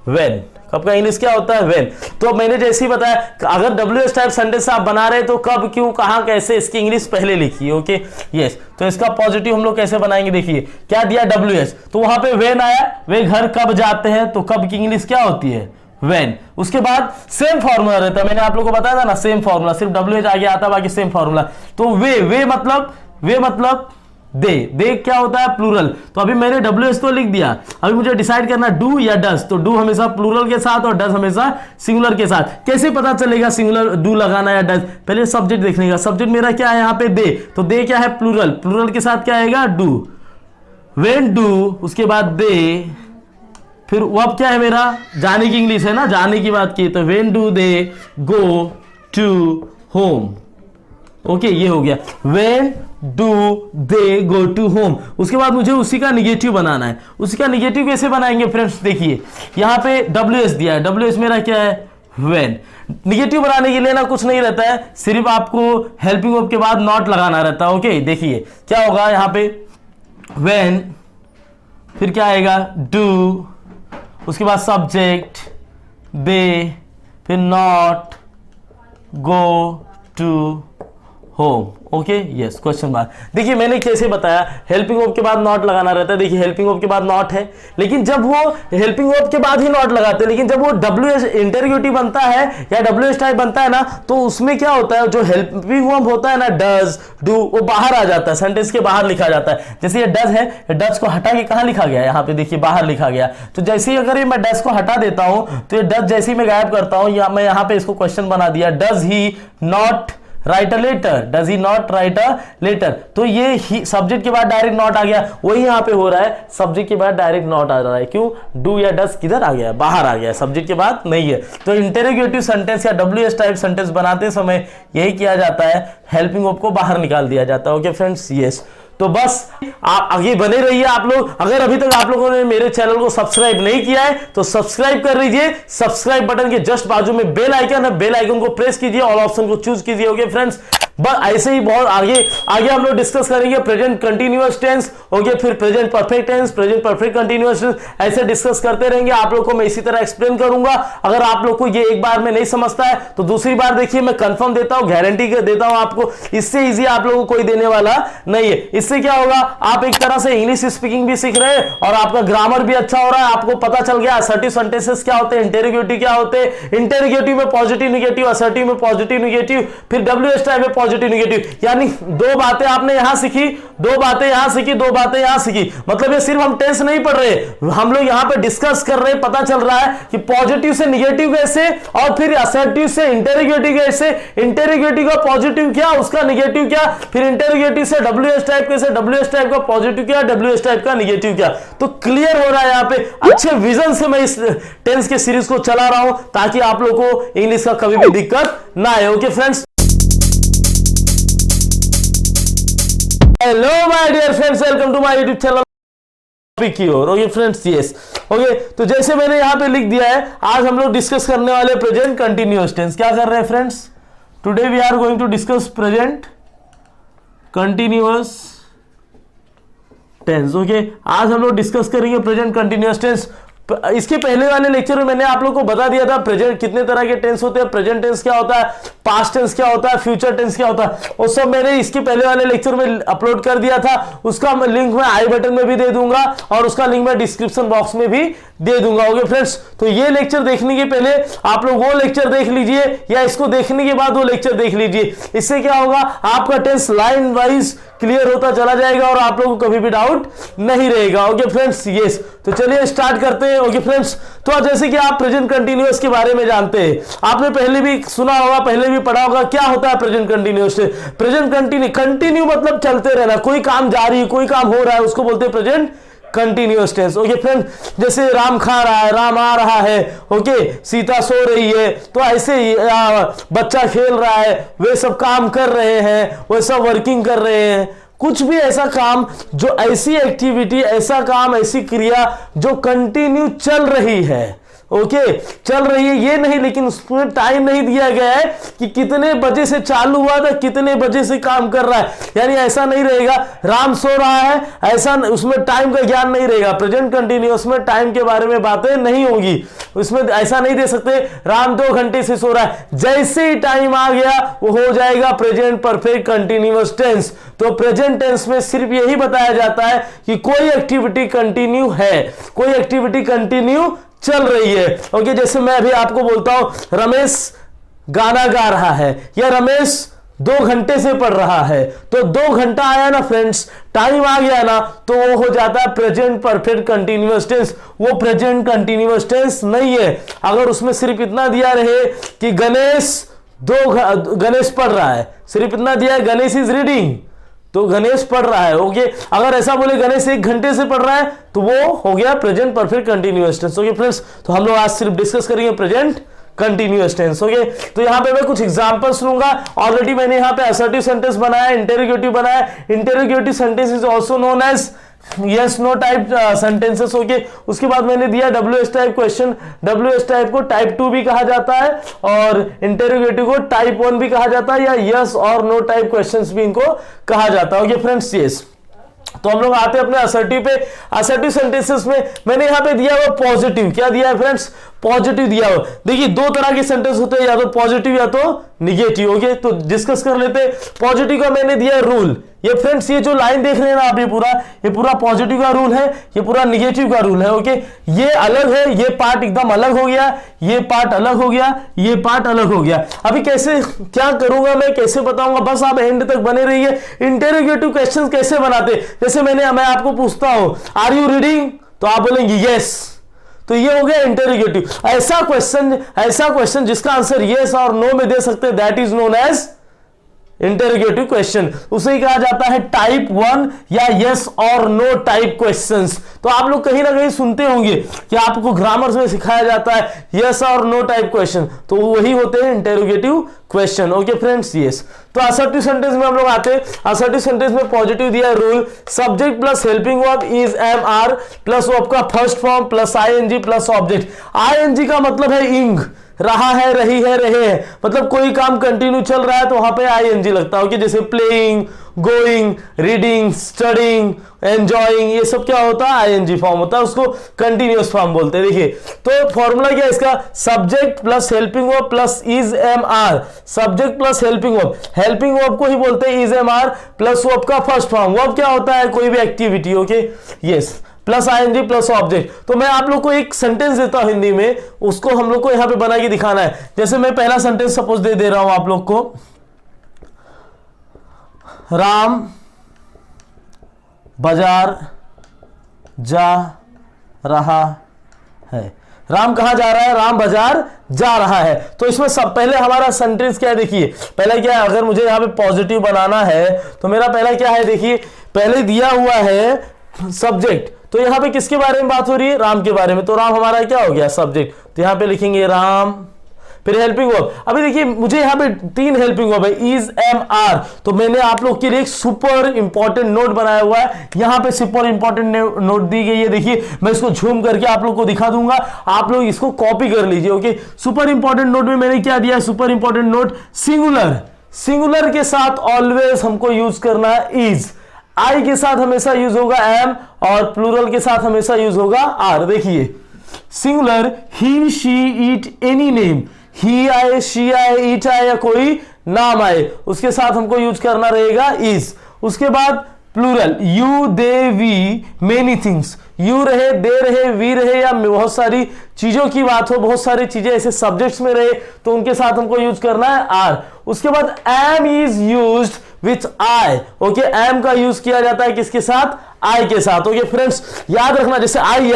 व्हेन, कब का इंग्लिश क्या होता है, व्हेन। तो मैंने जैसे ही बताया, अगर WH टाइप सेंटेंस आप बना रहे तो कब, क्यों, कहां, कैसे, इसकी इंग्लिश पहले लिखिए। Okay, yes. तो इसका पॉजिटिव हम लोग कैसे बनाएंगे, देखिए क्या दिया, WH, तो वहां पे व्हेन आया, वे घर कब जाते हैं, तो कब की इंग्लिश क्या होती है, व्हेन। उसके बाद सेम फॉर्मूला रहता है, मैंने आप लोगों को बताया था ना, सेम फॉर्मूला, सिर्फ WH आगे आता, बाकी सेम फॉर्मूला। तो वे मतलब दे क्या होता है, प्लूरल। तो अभी मैंने WH तो लिख दिया, अभी मुझे डिसाइड करना डू या डज। तो डू हमेशा प्लूरल के साथ और डज हमेशा सिंगुलर के साथ। कैसे पता चलेगा सिंगुलर डू लगाना या डज, पहले सब्जेक्ट देखने का। सब्जेक्ट मेरा क्या है यहाँ पे, दे, तो दे क्या है, प्लूरल, प्लूरल के साथ क्या आएगा, डू, व्हेन डू, उसके बाद दे, फिर वर्ब क्या है मेरा, जाने की इंग्लिश है ना, जाने की बात की, तो when do they go to home. Okay, ये हो गया, when do they go to home. उसके बाद मुझे उसी का निगेटिव बनाना है। उसी का निगेटिव कैसे बनाएंगे फ्रेंड्स, देखिए यहां पे WH दिया है, WH मेरा क्या है, व्हेन। निगेटिव बनाने के लिए ना कुछ नहीं रहता है, सिर्फ आपको हेल्पिंग वर्ब के बाद नॉट लगाना रहता है। ओके, देखिए क्या होगा यहाँ पे, व्हेन फिर क्या आएगा डू, उसके बाद सब्जेक्ट दे, फिर not, go to home. Okay yes, question mark. देखिए मैंने कैसे बताया, हेल्पिंग वर्ब के बाद नॉट लगाना रहता है। देखिए हेल्पिंग वर्ब के बाद नॉट है, लेकिन जब वो हेल्पिंग वर्ब के बाद ही नॉट लगाते हैं, लेकिन जब वो डब्ल्यू इंटरोगेटिव बनता है या डब्ल्यू एस टाइप बनता है ना, तो उसमें क्या होता है, जो हेल्पिंग वर्ब होता है ना, डज, डू, वो बाहर आ जाता है, सेंटेंस के बाहर लिखा जाता है। जैसे ये डज है, डज को हटा के कहां लिखा गया है, यहाँ पे देखिए बाहर लिखा गया। तो जैसे ही अगर ये मैं डज को हटा देता हूं, तो ये डज जैसे ही मैं गायब करता हूं, या मैं यहाँ पे इसको क्वेश्चन बना दिया, does he not write a letter, does he not write a letter. तो ये ही सब्जेक्ट के बाद डायरेक्ट नॉट आ गया, वही यहां पे हो रहा है, सब्जेक्ट के बाद डायरेक्ट नॉट आ रहा है। क्यों? डू या डज किधर आ गया, बाहर आ गया, सब्जेक्ट के बाद नहीं है। तो इंटरोगेटिव सेंटेंस या डब्ल्यूएस टाइप सेंटेंस बनाते समय यही किया जाता है, हेल्पिंग वर्ब को बाहर निकाल दिया जाता है। Okay friends, yes. तो बस आप आगे बने रहिए आप लोग। अगर अभी तक आप लोगों ने मेरे चैनल को सब्सक्राइब नहीं किया है तो सब्सक्राइब कर लीजिए। सब्सक्राइब बटन के जस्ट बाजू में बेल आइकन है, बेल आइकन को प्रेस कीजिए, ऑल ऑप्शन को चूज कीजिए। ओके फ्रेंड्स, बस ऐसे ही बहुत आगे आगे हम लोग डिस्कस करेंगे प्रेजेंट कंटिन्यूअस टेंस, ओके, फिर present perfect tense, present perfect continuous tense, ऐसे डिस्कस करते रहेंगे। आप लोग को मैं इसी तरह एक्सप्लेन करूंगा। अगर आप लोग को ये एक बार में नहीं समझता है तो दूसरी बार देखिए, मैं कंफर्म देता हूं, गारंटी देता हूं आपको, इससे इजी आप लोगों को कोई देने वाला नहीं है। इससे क्या होगा, आप एक तरह से इंग्लिश स्पीकिंग भी सीख रहे हैं और आपका ग्रामर भी अच्छा हो रहा है। आपको पता चल गया असर्टिव सेंटेंसेस क्या होते हैं, इंटरोगेटिव क्या होते हैं, इंटरोगेटिव में पॉजिटिव नेगेटिव, असर्टिव में पॉजिटिव नेगेटिव, फिर डब्ल्यूएस टाइप में पॉजिटिव नेगेटिव। यानी दो बातें आपने यहां सीखी, दो बातें यहां सीखी, दो बातें यहां सीखी। मतलब ये सिर्फ हम टेंस नहीं पढ़ रहे, हम लोग यहां पे डिस्कस कर रहे हैं। पता चल रहा है कि पॉजिटिव से नेगेटिव कैसे, और फिर असर्टिव से इंटरोगेटिव कैसे, इंटरोगेटिव का पॉजिटिव क्या, उसका नेगेटिव क्या, फिर इंटरोगेटिव से डब्ल्यूएस टाइप कैसे, डब्ल्यूएस टाइप का पॉजिटिव क्या, डब्ल्यूएस टाइप का नेगेटिव क्या। तो क्लियर हो रहा है यहां पे। अच्छे विजन से मैं इस टेंस के सीरीज को चला रहा हूं ताकि आप लोग को इंग्लिश का कभी भी दिक्कत ना आए। Okay friends, hello my dear friends, welcome to my YouTube channel की ओर। Okay friends, yes, okay. तो जैसे मैंने यहां पे लिख दिया है, आज हम लोग डिस्कस करने वाले प्रेजेंट कंटिन्यूअस टेंस। क्या कर रहे हैं friends, today we are going to discuss present continuous tense. Okay, आज हम लोग डिस्कस करेंगे प्रेजेंट कंटिन्यूअस टेंस। इसके पहले वाले लेक्चर में मैंने आप लोग को बता दिया था प्रेजेंट कितने तरह के टेंस होते हैं, प्रेजेंट टेंस क्या होता है, पास्ट टेंस क्या होता है, फ्यूचर टेंस क्या होता है, वो सब मैंने इसके पहले वाले लेक्चर में अपलोड कर दिया था। उसका मैं लिंक मैं आई बटन में भी दे दूंगा और उसका लिंक मैं डिस्क्रिप्शन बॉक्स में भी दे दूंगा। ओके फ्रेंड्स, तो ये लेक्चर देखने के पहले आप लोग वो लेक्चर देख लीजिए, या इसको देखने के बाद वो लेक्चर देख लीजिए। इससे क्या होगा, आपका टेंस लाइन वाइज क्लियर होता चला जाएगा और आप लोगों को कभी भी डाउट नहीं रहेगा। Okay friends, yes. तो चलिए स्टार्ट करते हैं। ओके फ्रेंड्स, तो जैसे कि आप प्रेजेंट कंटिन्यूअस के बारे में जानते हैं, आपने पहले भी सुना होगा, पहले भी पढ़ा होगा, क्या होता है प्रेजेंट कंटिन्यूअस। प्रेजेंट कंटिन्यू मतलब चलते रहना, कोई काम जारी, कोई काम हो रहा है, उसको बोलते हैं present continuous tense. Okay friend, जैसे राम खा रहा है, राम आ रहा है, ओके, सीता सो रही है, तो ऐसे ही बच्चा खेल रहा है, वे सब काम कर रहे हैं, वे सब वर्किंग कर रहे हैं। कुछ भी ऐसा काम, जो ऐसी एक्टिविटी, ऐसा काम, ऐसी क्रिया जो कंटिन्यू चल रही है, ओके, चल रही है, ये नहीं, लेकिन उसमें टाइम नहीं दिया गया है कि कितने बजे से चालू हुआ था, कितने बजे से काम कर रहा है। यानी ऐसा नहीं रहेगा राम सो रहा है, ऐसा उसमें टाइम का ज्ञान नहीं रहेगा। प्रेजेंट कंटिन्यूअस में टाइम के बारे में बातें नहीं होगी, उसमें ऐसा नहीं दे सकते राम 2 घंटे से सो रहा है। जैसे ही टाइम आ गया वो हो जाएगा प्रेजेंट परफेक्ट कंटिन्यूअस टेंस। तो प्रेजेंट टेंस में सिर्फ यही बताया जाता है कि कोई एक्टिविटी कंटिन्यू है, कोई एक्टिविटी कंटिन्यू चल रही है। ओके, जैसे मैं अभी आपको बोलता हूं रमेश गाना गा रहा है, या रमेश 2 घंटे से पढ़ रहा है, तो 2 घंटा आया ना फ्रेंड्स, टाइम आ गया ना, तो वो हो जाता है प्रेजेंट परफेक्ट कंटिन्यूअस टेंस। वो प्रेजेंट कंटिन्यूअस टेंस नहीं है। अगर उसमें सिर्फ इतना दिया रहे कि गणेश पढ़ रहा है, सिर्फ इतना दिया है गणेश इज रीडिंग, तो गणेश पढ़ रहा है, ओके। अगर ऐसा बोले गणेश 1 घंटे से पढ़ रहा है, तो वो हो गया present perfect continuous tense. Okay friends, तो हम लोग आज सिर्फ डिस्कस करेंगे प्रेजेंट कंटिन्यूअस टेंस। ओके, तो यहां पे मैं कुछ एग्जांपल्स लूंगा। ऑलरेडी मैंने यहां पे असर्टिव सेंटेंस बनाया, इंटरोगेटिव बनाया। Interrogative sentence is also known as yes no type sentences. Okay, उसके बाद मैंने दिया WH type question. WH type को टाइप 2 भी कहा जाता है और इंटरोगेटिव को टाइप 1 भी कहा जाता है, या यस और नो टाइप क्वेश्चंस भी इनको कहा जाता है। Okay friends, yes. तो हम लोग आते हैं अपने असर्टिव पे। असर्टिव सेंटेंसेस में मैंने यहां पे दिया हुआ पॉजिटिव, क्या दिया है फ्रेंड्स, पॉजिटिव दिया हुआ। देखिए दो तरह के सेंटेंस होते हैं, या तो पॉजिटिव या तो निगेटिव। ओके, तो डिस्कस कर लेते हैं। पॉजिटिव का मैंने दिया रूल, ये फ्रेंड्स ये जो लाइन देख रहे हैं ना आप, ये पूरा पॉजिटिव का रूल है, ये पूरा निगेटिव का रूल है। ओके, ये अलग है, ये पार्ट एकदम अलग हो गया, ये पार्ट अलग हो गया, ये पार्ट अलग हो गया। अभी कैसे क्या करूंगा मैं, कैसे बताऊंगा, बस आप एंड तक बने रहिए। इंटेरोगेटिव क्वेश्चन कैसे बनाते, जैसे मैं आपको पूछता हूं आर यू रीडिंग, तो आप बोलेंगे यस, तो ये हो गया इंटेरोगेटिव। ऐसा क्वेश्चन जिसका आंसर यस और नो में दे सकते हैं, that is known as interrogative question. उसे ही कहा जाता है टाइप 1 या यस और नो टाइप क्वेश्चंस। तो आप लोग कहीं ना कहीं सुनते होंगे कि आपको ग्रामर में सिखाया जाता है यस और नो टाइप क्वेश्चन, तो वही होते हैं interrogative question. Okay friends, yes. तो असर्टिव सेंटेंस में हम लोग आते हैं। असर्टिव सेंटेंस में पॉजिटिव दिया rule, subject plus helping verb is am are plus verb का first form plus ING plus object. ING का मतलब है इंग, रहा है, रही है, रहे हैं, मतलब कोई काम कंटिन्यू चल रहा है तो वहां पे आईएनजी लगता है। जैसे playing, going, reading, studying, enjoying, ये सब क्या होता है, आईएनजी फॉर्म होता है, उसको कंटिन्यूअस फॉर्म बोलते हैं। देखिए तो फॉर्मूला क्या है इसका, subject plus helping verb plus is am are. Subject plus helping verb को ही बोलते हैं is am are plus verb का फर्स्ट फॉर्म। वर्ब क्या होता है, कोई भी activity. Okay, yes, plus ING plus object. तो मैं आप लोग को एक सेंटेंस देता हूं हिंदी में, उसको हम लोग को यहां पे बना के दिखाना है। जैसे मैं पहला सेंटेंस सपोज दे रहा हूं आप लोग को, राम बाजार जा रहा है। राम कहां जा रहा है, राम बाजार जा रहा है। तो इसमें सब पहले हमारा सेंटेंस क्या है, देखिए पहला क्या है, अगर मुझे यहां पे पॉजिटिव बनाना है तो मेरा पहला क्या है, देखिए पहले दिया हुआ है सब्जेक्ट, तो यहां पे किसके बारे में बात हो रही है, राम के बारे में। तो राम हमारा क्या हो गया, सब्जेक्ट। तो यहां पे लिखेंगे राम, फिर हेल्पिंग वर्ब। अभी देखिए मुझे यहां पे 3 हेल्पिंग वर्ब है, इज एम आर। तो मैंने आप लोग के लिए एक सुपर इंपॉर्टेंट नोट बनाया हुआ है, यहां पे सुपर इंपॉर्टेंट नोट दी गई है। देखिए मैं इसको झूम करके आप लोग को दिखा दूंगा, आप लोग इसको कॉपी कर लीजिए। ओके, सुपर इंपॉर्टेंट नोट में मैंने क्या दिया है, सुपर इंपॉर्टेंट नोट, सिंगुलर के साथ ऑलवेज हमको यूज करना है इज, आई के साथ हमेशा यूज होगा एम, और प्लूरल के साथ हमेशा यूज होगा आर। देखिए singular, he she it any name, he आए, शी आए, इट आए या कोई नाम आए, उसके साथ हमको यूज करना रहेगा इज। उसके बाद plural, you they we many things, you रहे, दे रहे, वी रहे, या बहुत सारी चीजों की बात हो, बहुत सारी चीजें ऐसे सब्जेक्ट्स में रहे तो उनके साथ हमको यूज करना है आर। उसके बाद am is used with I. Okay, am का यूज किया जाता है किसके साथ, आई के साथ। ओके फ्रेंड्स, याद रखना, जैसे I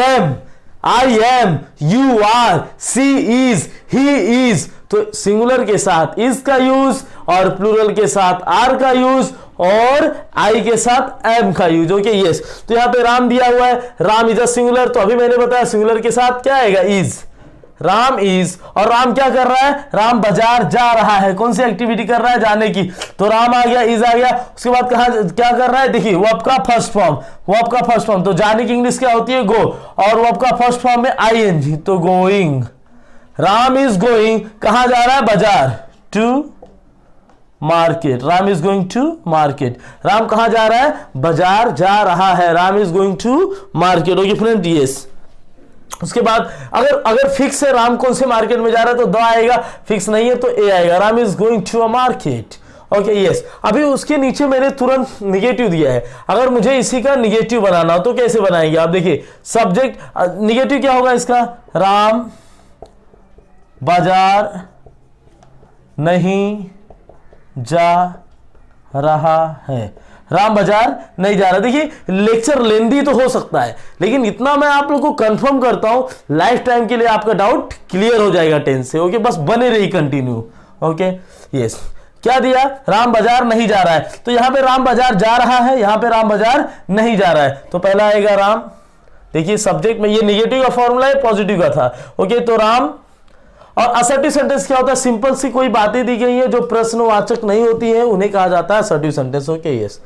am, you are, she is, he is, तो सिंगुलर के साथ इज का यूज और प्लूरल के साथ आर का यूज और आई के साथ एम का यूज। Okay, yes. तो यहां पे राम दिया हुआ है, राम इज अ सिंगुलर, तो अभी मैंने बताया सिंगुलर के साथ क्या आएगा, इज, राम इज। और राम क्या कर रहा है, राम बाजार जा रहा है, कौन सी एक्टिविटी कर रहा है, जाने की, तो राम आ गया, इज आ गया। उसके बाद कहा क्या कर रहा है, देखिए वर्ब का फर्स्ट फॉर्म, तो जाने की इंग्लिश क्या होती है, गो, और वर्ब का फर्स्ट फॉर्म में आईएनजी, तो गोइंग। राम इज गोइंग, कहां जा रहा है, बाजार, to market. Ram is going to market, Ram कहां जा रहा है, बाजार जा रहा है, Ram is going to market. Okay friend, yes. उसके बाद अगर फिक्स है राम कौन से मार्केट में जा रहा है तो द आएगा, फिक्स नहीं है तो ए आएगा, Ram is going to a market. Okay, yes. अभी उसके नीचे मैंने तुरंत निगेटिव दिया है, अगर मुझे इसी का निगेटिव बनाना हो तो कैसे बनाएंगे आप, देखिए सब्जेक्ट निगेटिव क्या होगा इसका, राम बाजार नहीं जा रहा है, राम बाजार नहीं जा रहा। देखिए लेक्चर लेंदी तो हो सकता है, लेकिन इतना मैं आप लोग को कंफर्म करता हूं, लाइफ टाइम के लिए आपका डाउट क्लियर हो जाएगा टेंस से। ओके, बस बने रही कंटिन्यू। Okay, yes. क्या दिया, राम बाजार नहीं जा रहा है, तो यहां पे राम बाजार जा रहा है, यहां पे राम बाजार नहीं जा रहा है, तो पहला आएगा राम। देखिए सब्जेक्ट में ये निगेटिव का फॉर्मूला है, पॉजिटिव का था। ओके, तो राम। और असर्टिव सेंटेंस क्या होता है, सिंपल सी कोई बातें दी गई है जो प्रश्नवाचक नहीं होती है, उन्हें कहा जाता है assertive sentence. Okay, yes.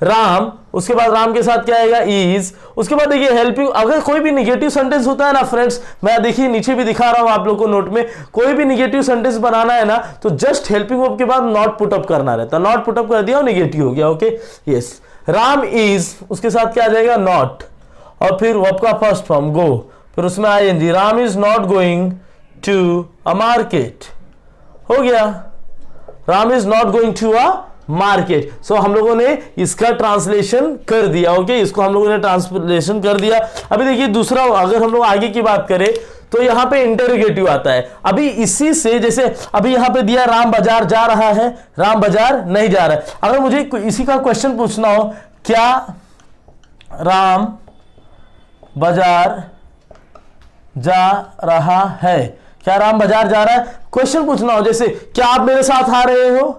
Ram, उसके बाद राम के साथ क्या आएगा, इज। उसके बाद देखिए हेल्पिंग, अगर कोई भी निगेटिव सेंटेंस होता है ना फ्रेंड्स, मैं देखिए नीचे भी दिखा रहा हूं आप लोग को नोट में, कोई भी निगेटिव सेंटेंस बनाना है ना तो जस्ट हेल्पिंग वर्ब के बाद नॉट पुट अप करना रहता है, नॉट पुट अप कर दिया और निगेटिव हो गया। Okay, yes. राम इज, उसके साथ क्या आ जाएगा, नॉट, और फिर वर्ब का फर्स्ट फॉर्म गो, फिर उसमें ING, Ram is not going to a market, हो गया, Ram is not going to a market. So हम लोगों ने इसका ट्रांसलेशन कर दिया, ओके, इसको हम लोगों ने ट्रांसलेशन कर दिया। अभी देखिए दूसरा, अगर हम लोग आगे की बात करें तो यहां पे इंटरोगेटिव आता है। अभी इसी से, जैसे अभी यहां पे दिया राम बाजार जा रहा है, राम बाजार नहीं जा रहा है। अगर मुझे इसी का क्वेश्चन पूछना हो, क्या राम बाजार जा रहा है, क्या राम बाजार जा रहा है, क्वेश्चन पूछना हो, जैसे क्या आप मेरे साथ आ रहे हो,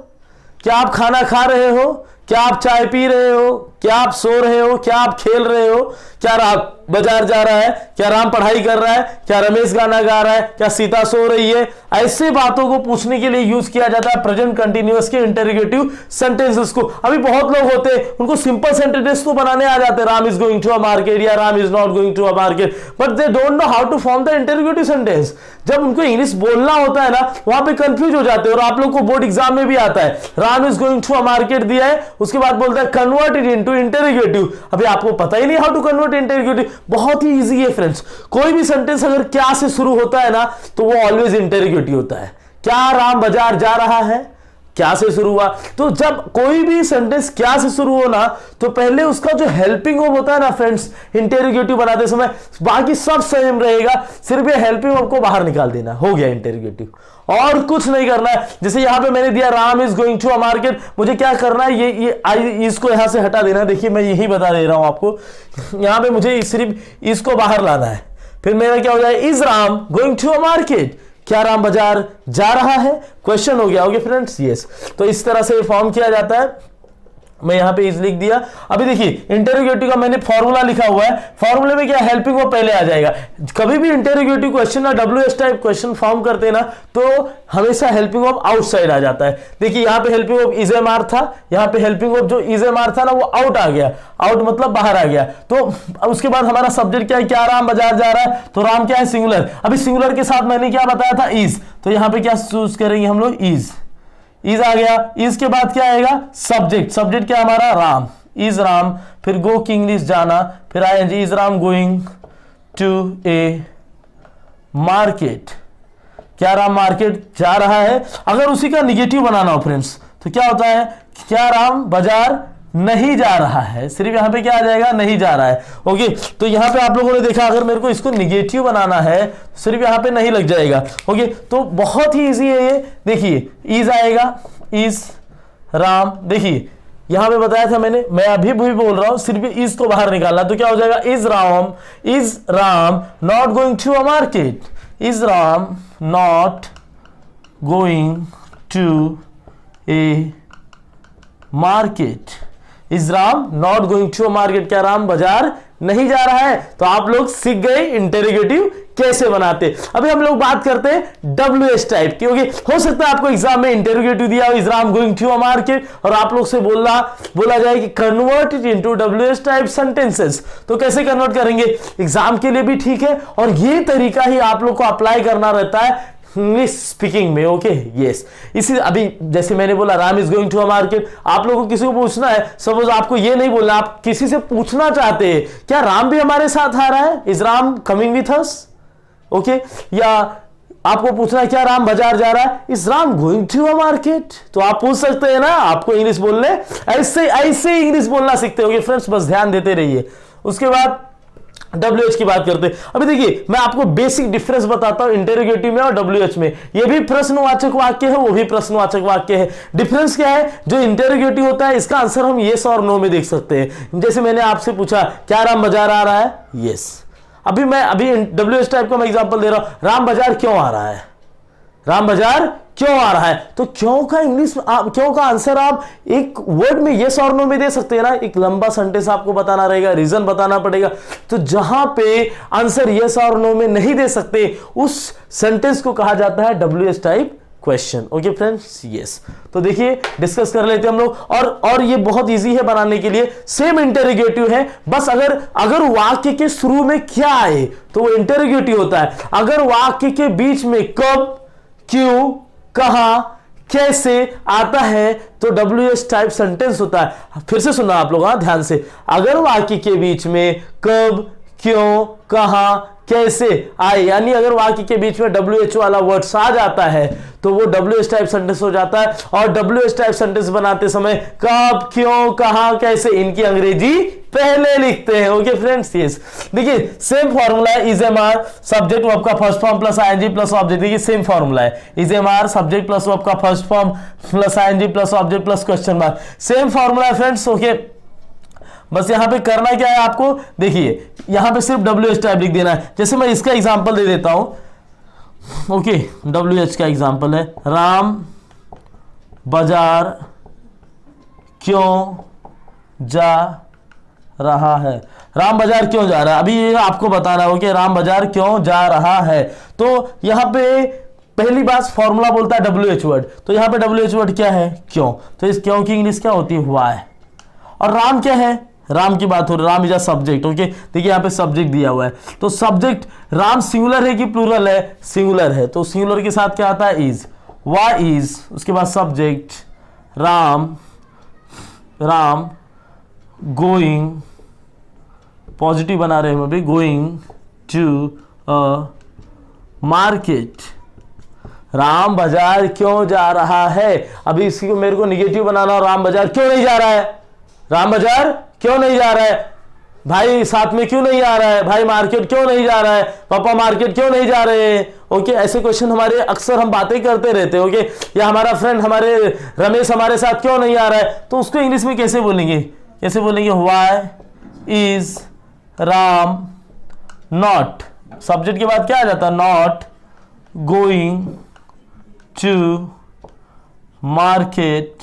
क्या आप खाना खा रहे हो, क्या आप चाय पी रहे हो, क्या आप सो रहे हो, क्या आप खेल रहे हो, क्या राम बाजार जा रहा है, क्या राम पढ़ाई कर रहा है, क्या रमेश गाना गा रहा है, क्या सीता सो रही है। ऐसे बातों को पूछने के लिए यूज किया जाता है प्रेजेंट कंटिन्यूअस के इंटरोगेटिव सेंटेंसेस को। अभी बहुत लोग होते हैं उनको सिंपल सेंटेंसेस तो बनाने आ जाते हैं, Ram is going to a market या Ram is not going to a market, but they don't know how to form the interrogative sentence. जब उनको इंग्लिश बोलना होता है ना, वहां पे कंफ्यूज हो जाते हैं। और आप लोग को बोर्ड एग्जाम में भी आता है, Ram is going to a market दिया है, उसके बाद बोलता है कन्वर्ट इट इनटू इंटरोगेटिव। अभी आपको पता ही नहीं हाउ टू कन्वर्ट इंटरोगेटिव, बहुत ही इजी है फ्रेंड्स। कोई भी सेंटेंस अगर क्या से शुरू होता है ना, तो वो ऑलवेज इंटरोगेटिव होता है। क्या राम बाजार जा रहा है, क्या से शुरू हुआ। तो जब कोई भी सेंटेंस क्या से शुरू हो ना, तो पहले उसका जो हेल्पिंग वर्ब होता है ना फ्रेंड्स, इंटरोगेटिव बनाते समय, बाकी सब सेम रहेगा, सिर्फ ये हेल्पिंग वर्ब को बाहर निकाल देना, हो गया इंटरोगेटिव, और कुछ नहीं करना है। जैसे यहां पे मैंने दिया Ram is going to a market, मुझे क्या करना है, ये इसको यहां से हटा देना है। देखिए मैं यही बता दे रहा हूं आपको, यहां पे मुझे सिर्फ इसको बाहर लाना है। फिर मेरा क्या हो जाए, is Ram going to a market, क्या राम बाजार जा रहा है, क्वेश्चन हो गया, ओके फ्रेंड्स, यस। तो इस तरह से फॉर्म किया जाता है। मैं यहां पे इज लिख दिया। अभी देखिए इंटरोगेटिव का मैंने फॉर्मूला लिखा हुआ है, फॉर्मूले में क्या हेल्पिंग वो पहले आ जाएगा। कभी भी इंटरोगेटिव क्वेश्चन ना WH टाइप क्वेश्चन फॉर्म करते ना, तो हमेशा हेल्पिंग वर्ब आउटसाइड आ जाता है। देखिए यहां पे helping verb is am are था, यहां पे हेल्पिंग वर्ब जो इज एम आर था ना, वो आउट आ गया, आउट मतलब बाहर आ गया। तो उसके बाद हमारा सब्जेक्ट क्या है, क्या राम बाजार जा रहा है, तो राम क्या है, सिंगुलर। अभी सिंगुलर के साथ मैंने क्या बताया था, इज, तो यहां पे क्या चूज करेंगे हम लोग, इज, इज आ गया। इज के बाद क्या आएगा, सब्जेक्ट, सब्जेक्ट क्या हमारा, राम, इज राम, फिर गो की इंग्लिश जाना, फिर आएंगे is Ram going to a market, क्या राम मार्केट जा रहा है। अगर उसी का निगेटिव बनाना हो फ्रेंड्स, तो क्या होता है, क्या राम बाजार नहीं जा रहा है, सिर्फ यहां पे क्या आ जाएगा, नहीं जा रहा है, ओके। तो यहां पे आप लोगों ने देखा, अगर मेरे को इसको निगेटिव बनाना है, सिर्फ यहां पे नहीं लग जाएगा, ओके। तो बहुत ही इजी है ये। देखिए इज आएगा, इज राम, देखिए यहां पे बताया था मैंने, मैं अभी भी बोल रहा हूं, सिर्फ इज को बाहर निकालना, तो क्या हो जाएगा, is Ram not going to a market, is Ram not going to a market, is Ram not going to a market, क्या राम बाजार नहीं जा रहा है। तो आप लोग सीख गए इंटरोगेटिव कैसे बनाते। अभी हम लोग बात करते हैं WH टाइप की, ओके। हो सकता है आपको एग्जाम में इंटरोगेटिव दिया हो, is Ram going to a market, और आप लोग से बोला जाए कि convert it into WH type sentences. तो कैसे कन्वर्ट करेंगे, एग्जाम के लिए भी ठीक है, और ये तरीका ही आप लोग को अप्लाई करना रहता है इंग्लिश स्पीकिंग में, ओके, यस। इसी अभी जैसे मैंने बोला Ram is going to a market, आप लोगों को किसी को पूछना है, सपोज आपको ये नहीं बोलना, आप किसी से पूछना चाहते हैं क्या राम भी हमारे साथ आ रहा है, is Ram coming with us, okay. या आपको पूछना है क्या राम बाजार जा रहा है, is Ram going to a market, तो आप पूछ सकते हैं ना। आपको इंग्लिश बोलने ऐसे इंग्लिश बोलना सीखते होगे फ्रेंड्स, बस ध्यान देते रहिए। उसके बाद WH की बात करते हैं। अभी देखिए मैं आपको बेसिक डिफरेंस बताता हूं इंटरोगेटिव में और WH में। ये भी प्रश्नवाचक वाक्य है, वो भी प्रश्नवाचक वाक्य है। डिफरेंस क्या है, जो इंटरोगेटिव होता है इसका आंसर हम यस और नो में देख सकते हैं। जैसे मैंने आपसे पूछा क्या राम बाजार आ रहा है, यस। अभी WH टाइप का मैं एग्जांपल दे रहा हूं, राम बाजार क्यों आ रहा है, राम बाजार क्यों आ रहा है। तो क्यों का क्यों का आंसर आप एक वर्ड में यस और नो में दे सकते हैं ना, एक लंबा सेंटेंस आपको बताना रहेगा, रीजन बताना पड़ेगा। तो जहां पे आंसर यस और नो में नहीं दे सकते, उस सेंटेंस को कहा जाता है WH type question, okay friends, yes. तो देखिए डिस्कस कर लेते हैं हम लोग, और ये बहुत इजी है बनाने के लिए, सेम इंटरोगेटिव है, बस अगर वाक्य के शुरू में क्या आए तो वो इंटरोगेटिव होता है। अगर वाक्य के बीच में कब, क्यों, कहां, कैसे आता है तो WH टाइप सेंटेंस होता है। फिर से सुना आप लोग, हाँ ध्यान से। अगर वाक्य के बीच में कब, क्यों, कहां, कैसे आए, यानी अगर वाक्य के बीच में WH वाला वर्ड्स आ जाता है तो वो WH टाइप सेंटेंस हो जाता है। और WH टाइप सेंटेंस बनाते समय कब, क्यों, कहां, कैसे, इनकी अंग्रेजी पहले लिखते हैं। Okay friends, yes. देखिए सेम फॉर्मूला है, is am are subject verb का first form plus ING plus object. देखिए सेम फॉर्मूला है, is am are subject plus verb का first form plus ING plus object plus question mark. Same formula है फ्रेंड्स। ओके, बस यहां पे करना क्या है आपको, देखिए यहां पे सिर्फ WH टाइप लिख देना है। जैसे मैं इसका एग्जांपल दे देता हूं। ओके, WH का एग्जांपल है, राम बाजार क्यों जा रहा है। राम बाजार क्यों जा रहा है, अभी ये आपको बताना है। ओके, राम बाजार क्यों जा रहा है। तो यहां पे पहली बात फॉर्मूला बोलता है WH वर्ड, तो यहां पे WH वर्ड क्या है, क्यों। तो इस क्यों की इंग्लिश क्या होती है, व्हाई। और राम क्या है, राम की बात हो रही है, Ram is a subject. Okay, देखिए यहाँ पे सब्जेक्ट दिया हुआ है, तो सब्जेक्ट राम सिंगुलर है कि प्लूरल है, सिंगुलर है, तो सिंगुलर के साथ क्या आता है, इज, वाई इज, उसके बाद subject Ram, Ram going, positive बना रहे हैं अभी, going to a market. Ram बाजार क्यों जा रहा है, अभी इसी को मेरे को निगेटिव बनाना, और राम बाजार क्यों नहीं जा रहा है, राम बाजार क्यों नहीं जा रहा है, भाई साथ में क्यों नहीं आ रहा है, भाई मार्केट क्यों नहीं जा रहा है, पापा मार्केट क्यों नहीं जा रहे हैं। ओके, ऐसे क्वेश्चन हमारे अक्सर हम बातें करते रहते हैं। ओके, या हमारा फ्रेंड हमारे रमेश हमारे साथ क्यों नहीं आ रहा है, तो उसको इंग्लिश में कैसे बोलेंगे, कैसे बोलेंगे, why is Ram not, subject के बाद क्या आ जाता है, not going to market.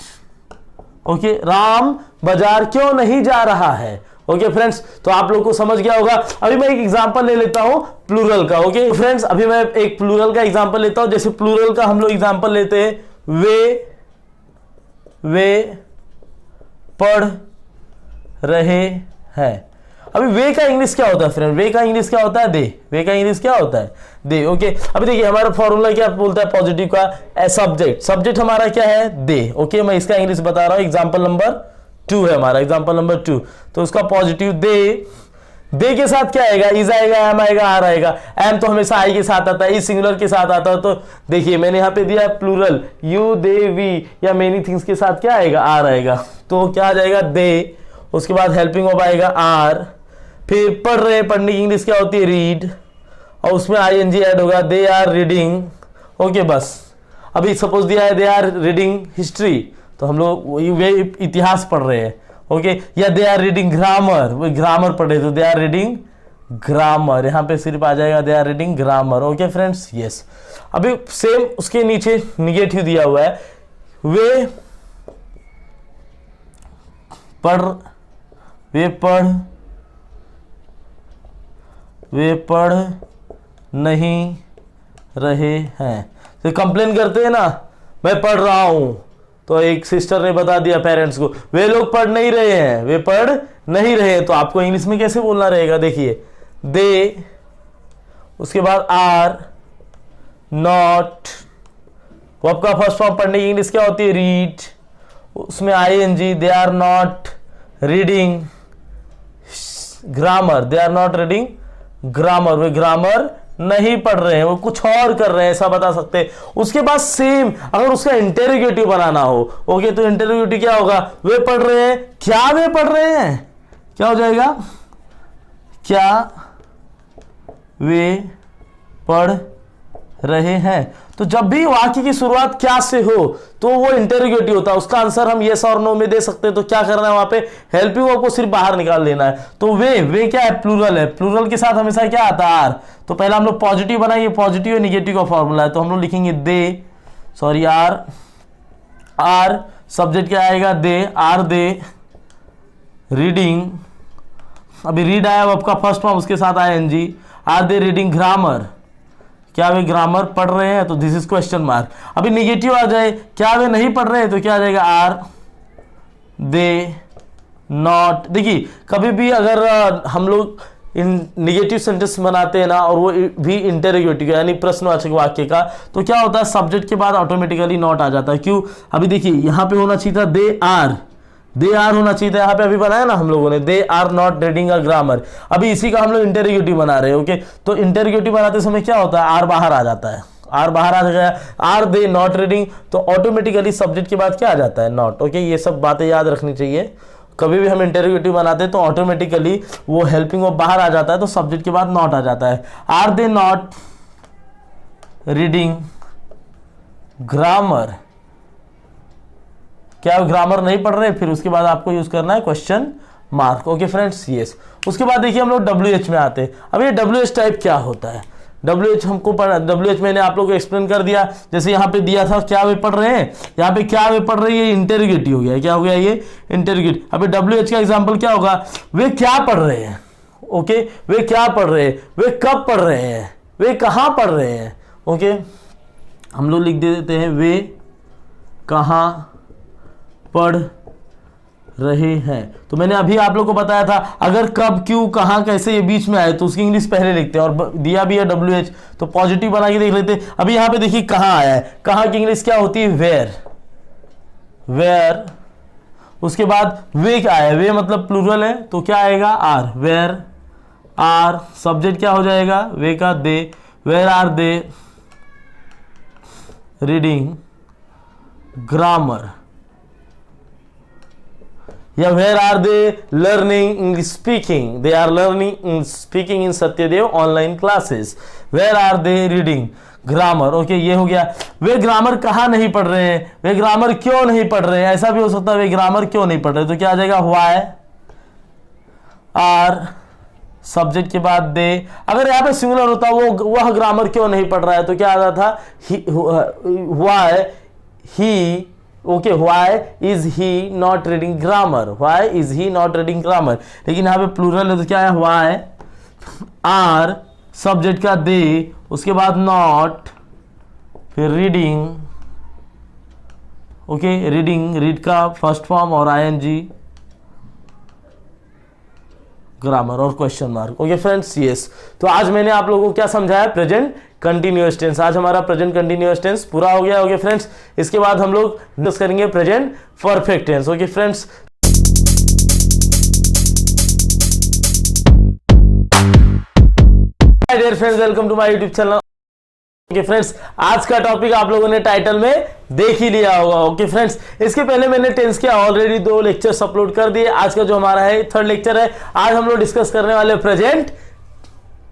Okay, Ram बाजार क्यों नहीं जा रहा है। ओके फ्रेंड्स, तो आप लोग को समझ गया होगा। अभी मैं एक एग्जांपल ले लेता हूं प्लूरल का। ओके फ्रेंड्स, अभी मैं एक प्लूरल का एग्जांपल लेता हूं। जैसे प्लूरल का हम लोग एग्जांपल लेते हैं, वे पढ़ रहे हैं। अभी वे का इंग्लिश क्या होता है फ्रेंड, वे का इंग्लिश क्या होता है, दे। वे का इंग्लिश क्या होता है, दे। ओके, अभी देखिए हमारा फॉर्मूला क्या बोलता है, पॉजिटिव का सब्जेक्ट, सब्जेक्ट हमारा क्या है, दे। ओके, मैं इसका इंग्लिश बता रहा हूं, एग्जांपल नंबर 2 है हमारा, एग्जांपल नंबर 2। तो उसका पॉजिटिव दे, दे के साथ क्या आएगा, इज आएगा, एम आएगा, आर आएगा। एम तो हमेशा आई के साथ आता है, इज सिंगुलर के साथ आता है। तो देखिए मैंने यहाँ पे दिया प्लूरल, यू, दे, वी या मेनी थिंग्स के साथ क्या आएगा, आर आएगा। तो क्या आ जाएगा, दे, उसके बाद हेल्पिंग वर्ब आएगा आर, फिर पढ़ रहे, पढ़ने की इंग्लिश क्या होती है, रीड, और उसमें आईएनजी ऐड होगा, दे आर रीडिंग। ओके, बस अभी सपोज दिया है दे आर रीडिंग हिस्ट्री, तो हम लोग वे इतिहास पढ़ रहे हैं। ओके, या दे आर रीडिंग ग्रामर, वो ग्रामर पढ़े, तो दे आर रीडिंग ग्रामर, यहां पे सिर्फ आ जाएगा they are reading grammar. Okay friends, yes. अभी सेम उसके नीचे निगेटिव दिया हुआ है, वे पढ़ नहीं रहे हैं। तो कंप्लेन करते हैं ना, मैं पढ़ रहा हूं, तो एक सिस्टर ने बता दिया पेरेंट्स को, वे लोग पढ़ नहीं रहे हैं, वे पढ़ नहीं रहे हैं। तो आपको इंग्लिश में कैसे बोलना रहेगा, देखिए दे, उसके बाद आर नॉट, वर्ब का फर्स्ट फॉर्म पढ़ने की इंग्लिश क्या होती है, रीड, उसमें ING, they are not reading grammar, they are not reading grammar, वे ग्रामर नहीं पढ़ रहे हैं, वो कुछ और कर रहे हैं, ऐसा बता सकते हैं। उसके बाद सेम अगर उसका इंटेरोगेटिव बनाना हो, ओके, तो इंटेरोगेटिव क्या होगा, वे पढ़ रहे हैं, क्या वे पढ़ रहे हैं, क्या हो जाएगा, क्या वे पढ़ रहे हैं। तो जब भी वाक्य की शुरुआत क्या से हो तो वो इंटेरोगेटिव होता है, उसका आंसर हम यस और नो में दे सकते हैं। तो क्या करना है, वहां पे हेल्पिंग वर्ब को सिर्फ बाहर निकाल देना है। तो वे क्या है, प्लूरल है, प्लूरल के साथ हमेशा क्या आता है, आर। तो पहला हम लोग पॉजिटिव बनाएंगे, पॉजिटिव और निगेटिव का फॉर्मूला है, तो हम लोग लिखेंगे दे, सॉरी आर सब्जेक्ट क्या आएगा, दे, आर दे रीडिंग, अभी रीड आया आपका फर्स्ट फॉर्म, उसके साथ ING, are they reading grammar, क्या वे ग्रामर पढ़ रहे हैं, तो दिस इज क्वेश्चन मार्क। अभी निगेटिव आ जाए, क्या वे नहीं पढ़ रहे हैं, तो क्या आ जाएगा, आर दे नॉट। देखिए कभी भी अगर हम लोग निगेटिव सेंटेंस बनाते हैं ना, और वो भी इंटेरोगेटिव यानी प्रश्नवाचक वाक्य का, तो क्या होता है सब्जेक्ट के बाद ऑटोमेटिकली नॉट आ जाता है। क्यों? अभी देखिए यहाँ पे होना चाहिए था दे आर होना चाहिए था, यहाँ पे अभी बनाया ना हम लोगों ने they are not reading a grammar. अभी इसी का हम लोग इंटेरोगेटिव बना रहे हैं। ओके, तो इंटेरोगेटिव बनाते समय क्या होता है, आर बाहर आ जाता है, आर बाहर आ गया, आर दे नॉट रीडिंग, तो ऑटोमेटिकली सब्जेक्ट के बाद क्या आ जाता है, नॉट। ओके, ये सब बातें याद रखनी चाहिए। कभी भी हम इंटेरोगेटिव बनाते हैं तो ऑटोमेटिकली वो हेल्पिंग वर्ब बाहर आ जाता है, तो सब्जेक्ट के बाद नॉट आ जाता है। Are they not reading grammar, क्या ग्रामर नहीं पढ़ रहे? फिर उसके बाद आपको यूज करना है question mark. Okay friends, yes. उसके बाद देखिए हम लोग WH में आते हैं। अब ये WH टाइप क्या होता है? WH हमको WH मैंने आप लोगों को एक्सप्लेन कर दिया। जैसे यहाँ पे दिया था क्या वे पढ़ रहे हैं, यहाँ पे क्या वे पढ़ रहे हैं, ये इंटेरोगेटिव हो गया। क्या हो गया? ये इंटेरोगेटिव। अभी WH का एग्जांपल क्या होगा? वे क्या पढ़ रहे हैं। ओके, वे क्या पढ़ रहे हैं, वे कब पढ़ रहे हैं, वे कहाँ पढ़ रहे हैं। ओके, हम लोग लिख देते हैं वे कहाँ पढ़ रहे हैं। तो मैंने अभी आप लोग को बताया था अगर कब, क्यों, कहां, कैसे ये बीच में आए तो उसकी इंग्लिश पहले लिखते हैं, और दिया भी है WH तो पॉजिटिव बना के देख लेते हैं। अभी यहां पे देखिए कहां आया है, कहां की इंग्लिश क्या होती है, वेयर। उसके बाद वे क्या है, वे मतलब प्लूरल है तो क्या आएगा, आर, वेयर आर। सब्जेक्ट क्या हो जाएगा, वे का they, where are they reading grammar, या where are they learning English speaking, they are learning speaking in Satyadev online classes, where are they reading grammar. Okay, ये हो गया। वे ग्रामर कहाँ नहीं पढ़ रहे हैं, वे ग्रामर क्यों नहीं पढ़ रहे हैं, ऐसा भी हो सकता है वे ग्रामर क्यों नहीं पढ़ रहे, तो क्या आ जाएगा, व्हाई आर, सब्जेक्ट के बाद दे। अगर यहाँ पे सिंगुलर होता वह ग्रामर क्यों नहीं पढ़ रहा है तो क्या आ जाता था, why he. Okay, why is he not reading grammar, why is he not reading grammar। लेकिन यहाँ पे प्लूरल है तो क्या है, why are, सब्जेक्ट का दे, उसके बाद not, फिर रीडिंग। ओके, रीडिंग, रीड का फर्स्ट फॉर्म और ING, ग्रामर और question mark. Okay friends, yes. तो आज मैंने आप लोगों को क्या समझाया, प्रेजेंट कंटिन्यूअस टेंस। आज हमारा प्रेजेंट कंटिन्यूअस टेंस पूरा हो गया। ओके फ्रेंड्स, इसके बाद हम लोग डिस्कस करेंगे present perfect tense. Okay friends, dear friends, welcome to my YouTube channel. Okay friends, आज का टॉपिक आप लोगों ने टाइटल में देख ही लिया होगा। ओके फ्रेंड्स, इसके पहले मैंने टेंस के ऑलरेडी 2 लेक्चर्स अपलोड कर दिए। आज का जो हमारा है 3rd लेक्चर है। आज हम लोग डिस्कस करने वाले प्रेजेंट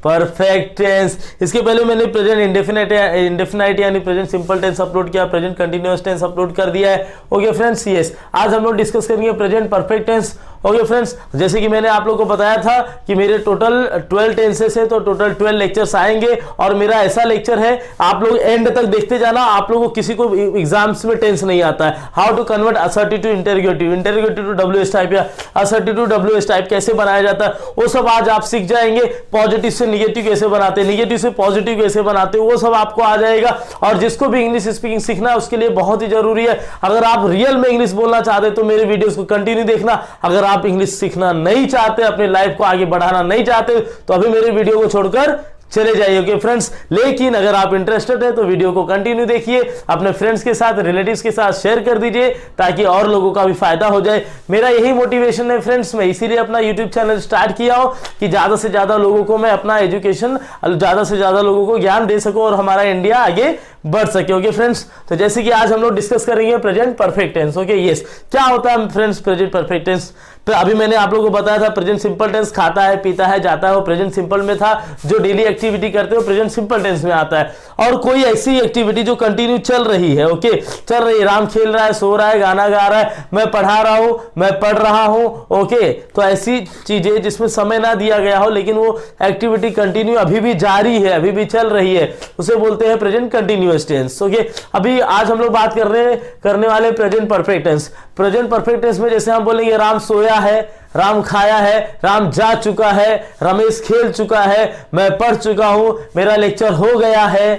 परफेक्ट टेंस। इसके पहले मैंने प्रेजेंट इंडेफिनाइट यानी प्रेजेंट सिंपल टेंस अपलोड किया, प्रेजेंट कंटिन्यूअस टेंस अपलोड कर दिया है। Okay friends, yes. आज हम लोग डिस्कस करेंगे present perfect tense. Okay friends, जैसे कि मैंने आप लोगों को बताया था कि मेरे टोटल 12 टेंसेस है, तो टोटल 12 लेक्चर्स आएंगे। और मेरा ऐसा लेक्चर है, आप लोग एंड तक देखते जाना। आप लोगों को किसी को एग्जाम्स में टेंस नहीं आता है, how to convert assertive to interrogative, interrogative to WH type या असर्टिव टू WH टाइप कैसे बनाया जाता है, वो सब आज आप सीख जाएंगे। पॉजिटिव से निगेटिव कैसे बनाते हैं, निगेटिव से पॉजिटिव कैसे बनाते हैं, वो सब आपको आ जाएगा। और जिसको भी इंग्लिश स्पीकिंग सीखना है उसके लिए बहुत ही जरूरी है। अगर आप रियल में इंग्लिश बोलना चाहते हैं तो मेरे वीडियोस को कंटिन्यू देखना। अगर आप इंग्लिश सीखना नहीं चाहते, अपने लाइफ को आगे बढ़ाना नहीं चाहते, तो अभी मेरे वीडियो को छोड़कर चले जाइए। ओके फ्रेंड्स, लेकिन अगर आप इंटरेस्टेड है तो वीडियो को कंटिन्यू देखिए, अपने फ्रेंड्स के साथ, रिलेटिव्स के साथ शेयर कर दीजिए ताकि और लोगों का भी फायदा हो जाए। मेरा यही मोटिवेशन है फ्रेंड्स, मैं इसीलिए अपना यूट्यूब चैनल स्टार्ट किया हूं कि ज्यादा से ज्यादा लोगों को मैं अपना एजुकेशन, ज्यादा से ज्यादा लोगों को ज्ञान दे सकूं और हमारा इंडिया आगे बढ़ सके। ओके फ्रेंड्स, तो जैसे कि आज हम लोग डिस्कस करेंगे present perfect tense. Okay, yes. क्या होता है फ्रेंड्स प्रेजेंट परफेक्ट टेंस? तो अभी मैंने आप लोगों को बताया था प्रेजेंट सिंपल टेंस, खाता है, पीता है, जाता है, वो प्रेजेंट सिंपल में था। जो डेली एक्टिविटी करते हो प्रेजेंट सिंपल टेंस में आता है। और कोई ऐसी एक्टिविटी जो कंटिन्यू चल रही है, ओके, चल रही है, राम खेल रहा है, सो रहा है, गाना गा रहा है, मैं पढ़ा रहा हूं, मैं पढ़ रहा हूं। ओके, तो ऐसी चीजें जिसमें समय ना दिया गया हो लेकिन वो एक्टिविटी कंटिन्यू अभी भी जारी है, अभी भी चल रही है, उसे बोलते हैं प्रेजेंट कंटिन्यूअस टेंस। ओके, अभी आज हम लोग बात करने वाले present perfect tense. Present perfect tense में जैसे हम बोलेंगे राम सोया है, राम खाया है, राम जा चुका है, रमेश खेल चुका है, मैं पढ़ चुका हूं, मेरा लेक्चर हो गया है।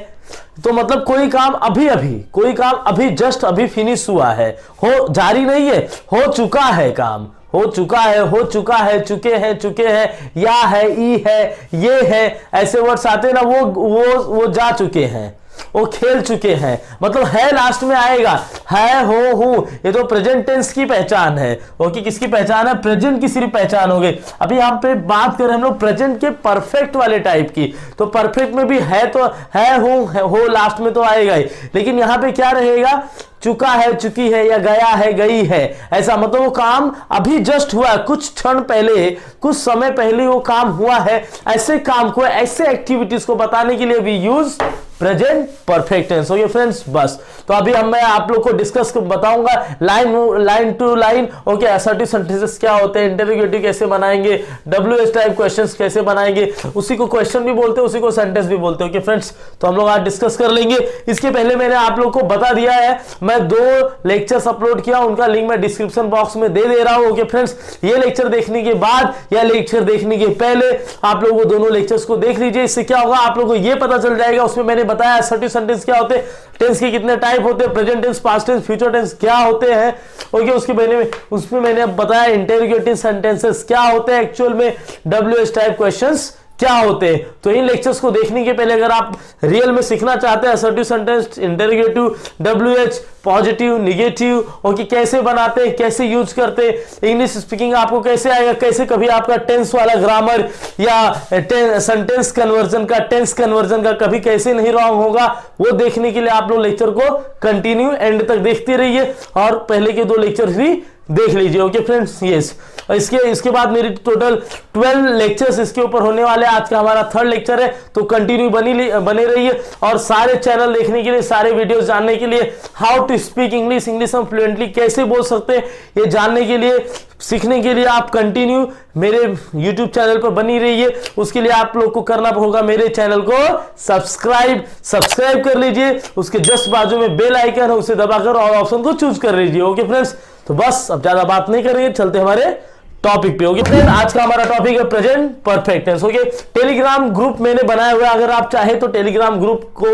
तो मतलब कोई काम अभी जस्ट अभी फिनिश हुआ है, हो जारी नहीं है, हो चुका है काम। हो चुका है, चुके हैं, या है, ई है, ये है, ऐसे वर्ड्स आते हैं ना, वो जा चुके हैं, वो खेल चुके हैं, मतलब है लास्ट में आएगा, है, हो, हूं, ये तो प्रेजेंट टेंस की पहचान है। ओके, किसकी पहचान है? प्रेजेंट की सिर्फ पहचान हो गई। अभी यहाँ पे बात करें हम लोग प्रेजेंट के परफेक्ट वाले टाइप की, तो परफेक्ट में भी है, तो है, हो लास्ट में तो आएगा ही, लेकिन यहाँ पे क्या रहेगा? चुका है, चुकी है, या गया है, गई है, ऐसा मतलब वो काम अभी जस्ट हुआ है, कुछ क्षण पहले, कुछ समय पहले वो काम हुआ है। ऐसे काम को, ऐसे एक्टिविटीज को बताने के लिए भी use present perfect tense. Okay friends, बस तो अभी मैं आप लोग को डिस्कस बताऊंगा line to line. Okay, assertive sentences क्या होते हैं, इंटरोगेटिव कैसे बनाएंगे, WH टाइप क्वेश्चंस कैसे बनाएंगे, उसी को क्वेश्चन भी बोलते हैं, उसी को सेंटेंस भी बोलते हैं। ओके फ्रेंड्स, तो हम लोग आज डिस्कस कर लेंगे। इसके पहले मैंने आप लोग को बता दिया है, मैं 2 लेक्चर्स अपलोड किया, उनका लिंक मैं डिस्क्रिप्शन बॉक्स में दे रहा हूं। ओके फ्रेंड्स, ये लेक्चर देखने के बाद या लेक्चर देखने के पहले आप लोग वो दोनों लेक्चर्स को देख लीजिए। इससे क्या होगा, आप लोग को ये पता चल जाएगा, उसमें मैंने बताया असर्टिव सेंटेंस क्या होते हैं, टेंस के कितने टाइप होते हैं, present tense, past tense, future tense क्या होते हैं। ओके, उसमें मैंने बताया इंटरोगेटिव सेंटेंसेस क्या होते हैं, एक्चुअल में WH टाइप क्वेश्चंस क्या होते हैं। तो इन लेक्चर्स को देखने के पहले अगर आप रियल में सीखना चाहते हैं assertive sentence, interrogative, WH, positive, negative, okay, कैसे बनाते हैं, कैसे यूज करते हैं, इंग्लिश स्पीकिंग आपको कैसे आएगा, कैसे कभी आपका टेंस वाला ग्रामर या सेंटेंस कन्वर्जन का, टेंस कन्वर्जन का कभी कैसे नहीं रॉन्ग होगा, वो देखने के लिए आप लोग लेक्चर को कंटिन्यू एंड तक देखते रहिए और पहले के 2 लेक्चर भी देख लीजिए। ओके फ्रेंड्स, यस, इसके बाद मेरी टोटल 12 लेक्चर्स इसके ऊपर होने वाले हैं। आज का हमारा 3rd लेक्चर है, तो कंटिन्यू बने रहिए और सारे चैनल देखने के लिए, सारे वीडियोस जानने के लिए, how to speak English, English हम फ्लुएंटली कैसे बोल सकते हैं, ये जानने के लिए, सीखने के लिए आप कंटिन्यू मेरे YouTube चैनल पर बनी रहिए। उसके लिए आप लोग को करना होगा, मेरे चैनल को सब्सक्राइब कर लीजिए, उसके जस्ट बाजू में बेल आइकन है, उसे दबाकर ऑल ऑप्शन को चूज कर लीजिए। ओके फ्रेंड्स, तो बस अब ज्यादा बात नहीं करेंगे, चलते हमारे टॉपिक पे। ओके फ्रेंड, आज का हमारा टॉपिक है present perfect tense. Okay, Telegram group मैंने बनाया हुआ है, अगर आप चाहे तो टेलीग्राम ग्रुप को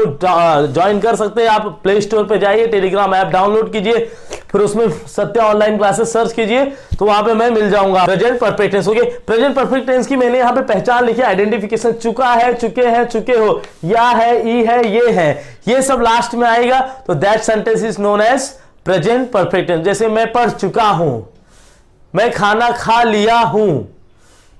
ज्वाइन कर सकते हैं। आप प्ले स्टोर पे जाइए, टेलीग्राम ऐप डाउनलोड कीजिए, फिर उसमें सत्या ऑनलाइन क्लासेस सर्च कीजिए, तो वहां पे मैं मिल जाऊंगा। Present perfect tense. Okay, present perfect tense की मैंने यहाँ पे पहचान लिखी, आइडेंटिफिकेशन, चुका है, चुके हैं, चुके हो, या है, ई है, ये है, ये सब लास्ट में आएगा, तो that sentence is known as present perfect tense. जैसे मैं पढ़ चुका हूं, मैं खाना खा लिया हूं,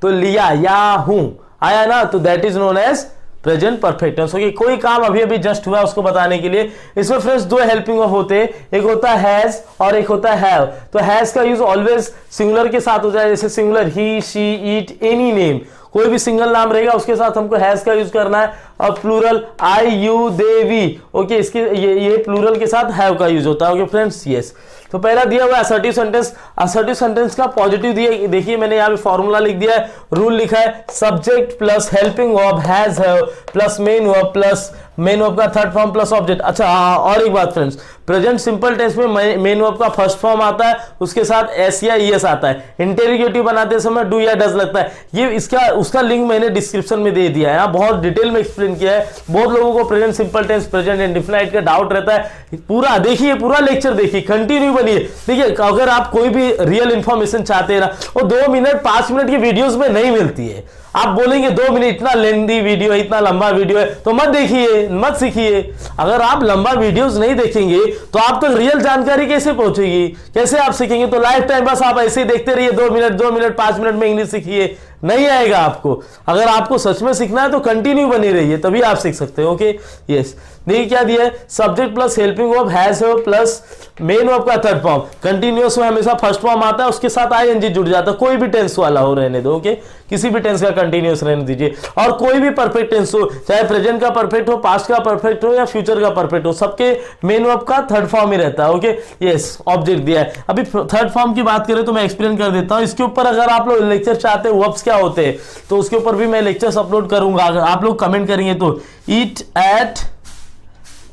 तो लिया, या हूं आया ना, तो that is known as present perfect tense. Okay, कोई काम अभी अभी जस्ट हुआ उसको बताने के लिए। इसमें फ्रेंड्स 2 हेल्पिंग वर्ब होते हैं, एक होता है हैज और एक होता है हैव। तो हैज का यूज ऑलवेज सिंगुलर के साथ हो जाए, जैसे singular he, she, it, any name, कोई भी सिंगल नाम रहेगा उसके साथ हमको हैज का यूज करना है। और plural I, you, they, we, okay, इसके ये प्लूरल के साथ हैव का यूज होता है। ओके फ्रेंड्स, यस, तो पहला दिया हुआ असर्टिव सेंटेंस। असर्टिव सेंटेंस का पॉजिटिव दिया, देखिए मैंने यहाँ पे फॉर्मूला लिख दिया है, रूल लिखा है, subject plus helping verb has have plus main verb plus main verb का 3rd फॉर्म प्लस ऑब्जेक्ट। अच्छा हाँ, और एक बात फ्रेंड्स, प्रेजेंट सिंपल टेंस में मेन वर्ब का 1st फॉर्म आता है, उसके साथ एस या ईएस आता है। इंटेरोगेटिव बनाते समय डू या डज लगता है। ये उसका लिंक मैंने डिस्क्रिप्शन में दे दिया है, यहाँ बहुत डिटेल में एक्सप्लेन किया है। बहुत लोगों को present simple tense, present indefinite का डाउट रहता है। पूरा देखिए, पूरा लेक्चर देखिए, कंटिन्यू बनिए। देखिए, अगर आप कोई भी रियल इंफॉर्मेशन चाहते हैं ना, वो 2 मिनट 5 मिनट की वीडियोस में नहीं मिलती है। आप बोलेंगे 2 मिनट इतना लेंदी वीडियो है, इतना लंबा वीडियो है, तो मत देखिए, मत सीखिए। अगर आप लंबा वीडियोस नहीं देखेंगे तो आप तक रियल जानकारी कैसे पहुंचेगी, कैसे आप सीखेंगे। तो लाइफ टाइम बस आप ऐसे ही देखते रहिए, 2 मिनट 5 मिनट में इंग्लिश सीखिए, नहीं आएगा आपको। अगर आपको सच में सीखना है तो कंटिन्यू बनी रहिए, तभी आप सीख सकते हो। ओके, यस, देखिए क्या दिया है, subject plus helping verb has have plus main verb का 3rd फॉर्म। कंटिन्यूअस में हमेशा 1st फॉर्म आता है, उसके साथ आईएनजी जुड़ जाता है, कोई भी टेंस वाला हो रहने दो। ओके, किसी भी टेंस का कंटिन्यूअस रहने दीजिए, और कोई भी परफेक्ट टेंस हो, चाहे प्रेजेंट का परफेक्ट हो, पास्ट का परफेक्ट हो या फ्यूचर का परफेक्ट हो, सबके मेन वर्ब का 3rd फॉर्म ही रहता है। ओके, यस, ऑब्जेक्ट दिया है। अभी 3rd फॉर्म की बात करें तो मैं एक्सप्लेन कर देता हूं। इसके ऊपर अगर आप लोग लेक्चर चाहते हैं वर्ब्स क्या होते हैं, तो उसके ऊपर भी मैं लेक्चर्स अपलोड करूंगा। अगर आप लोग कमेंट करेंगे तो ईट एट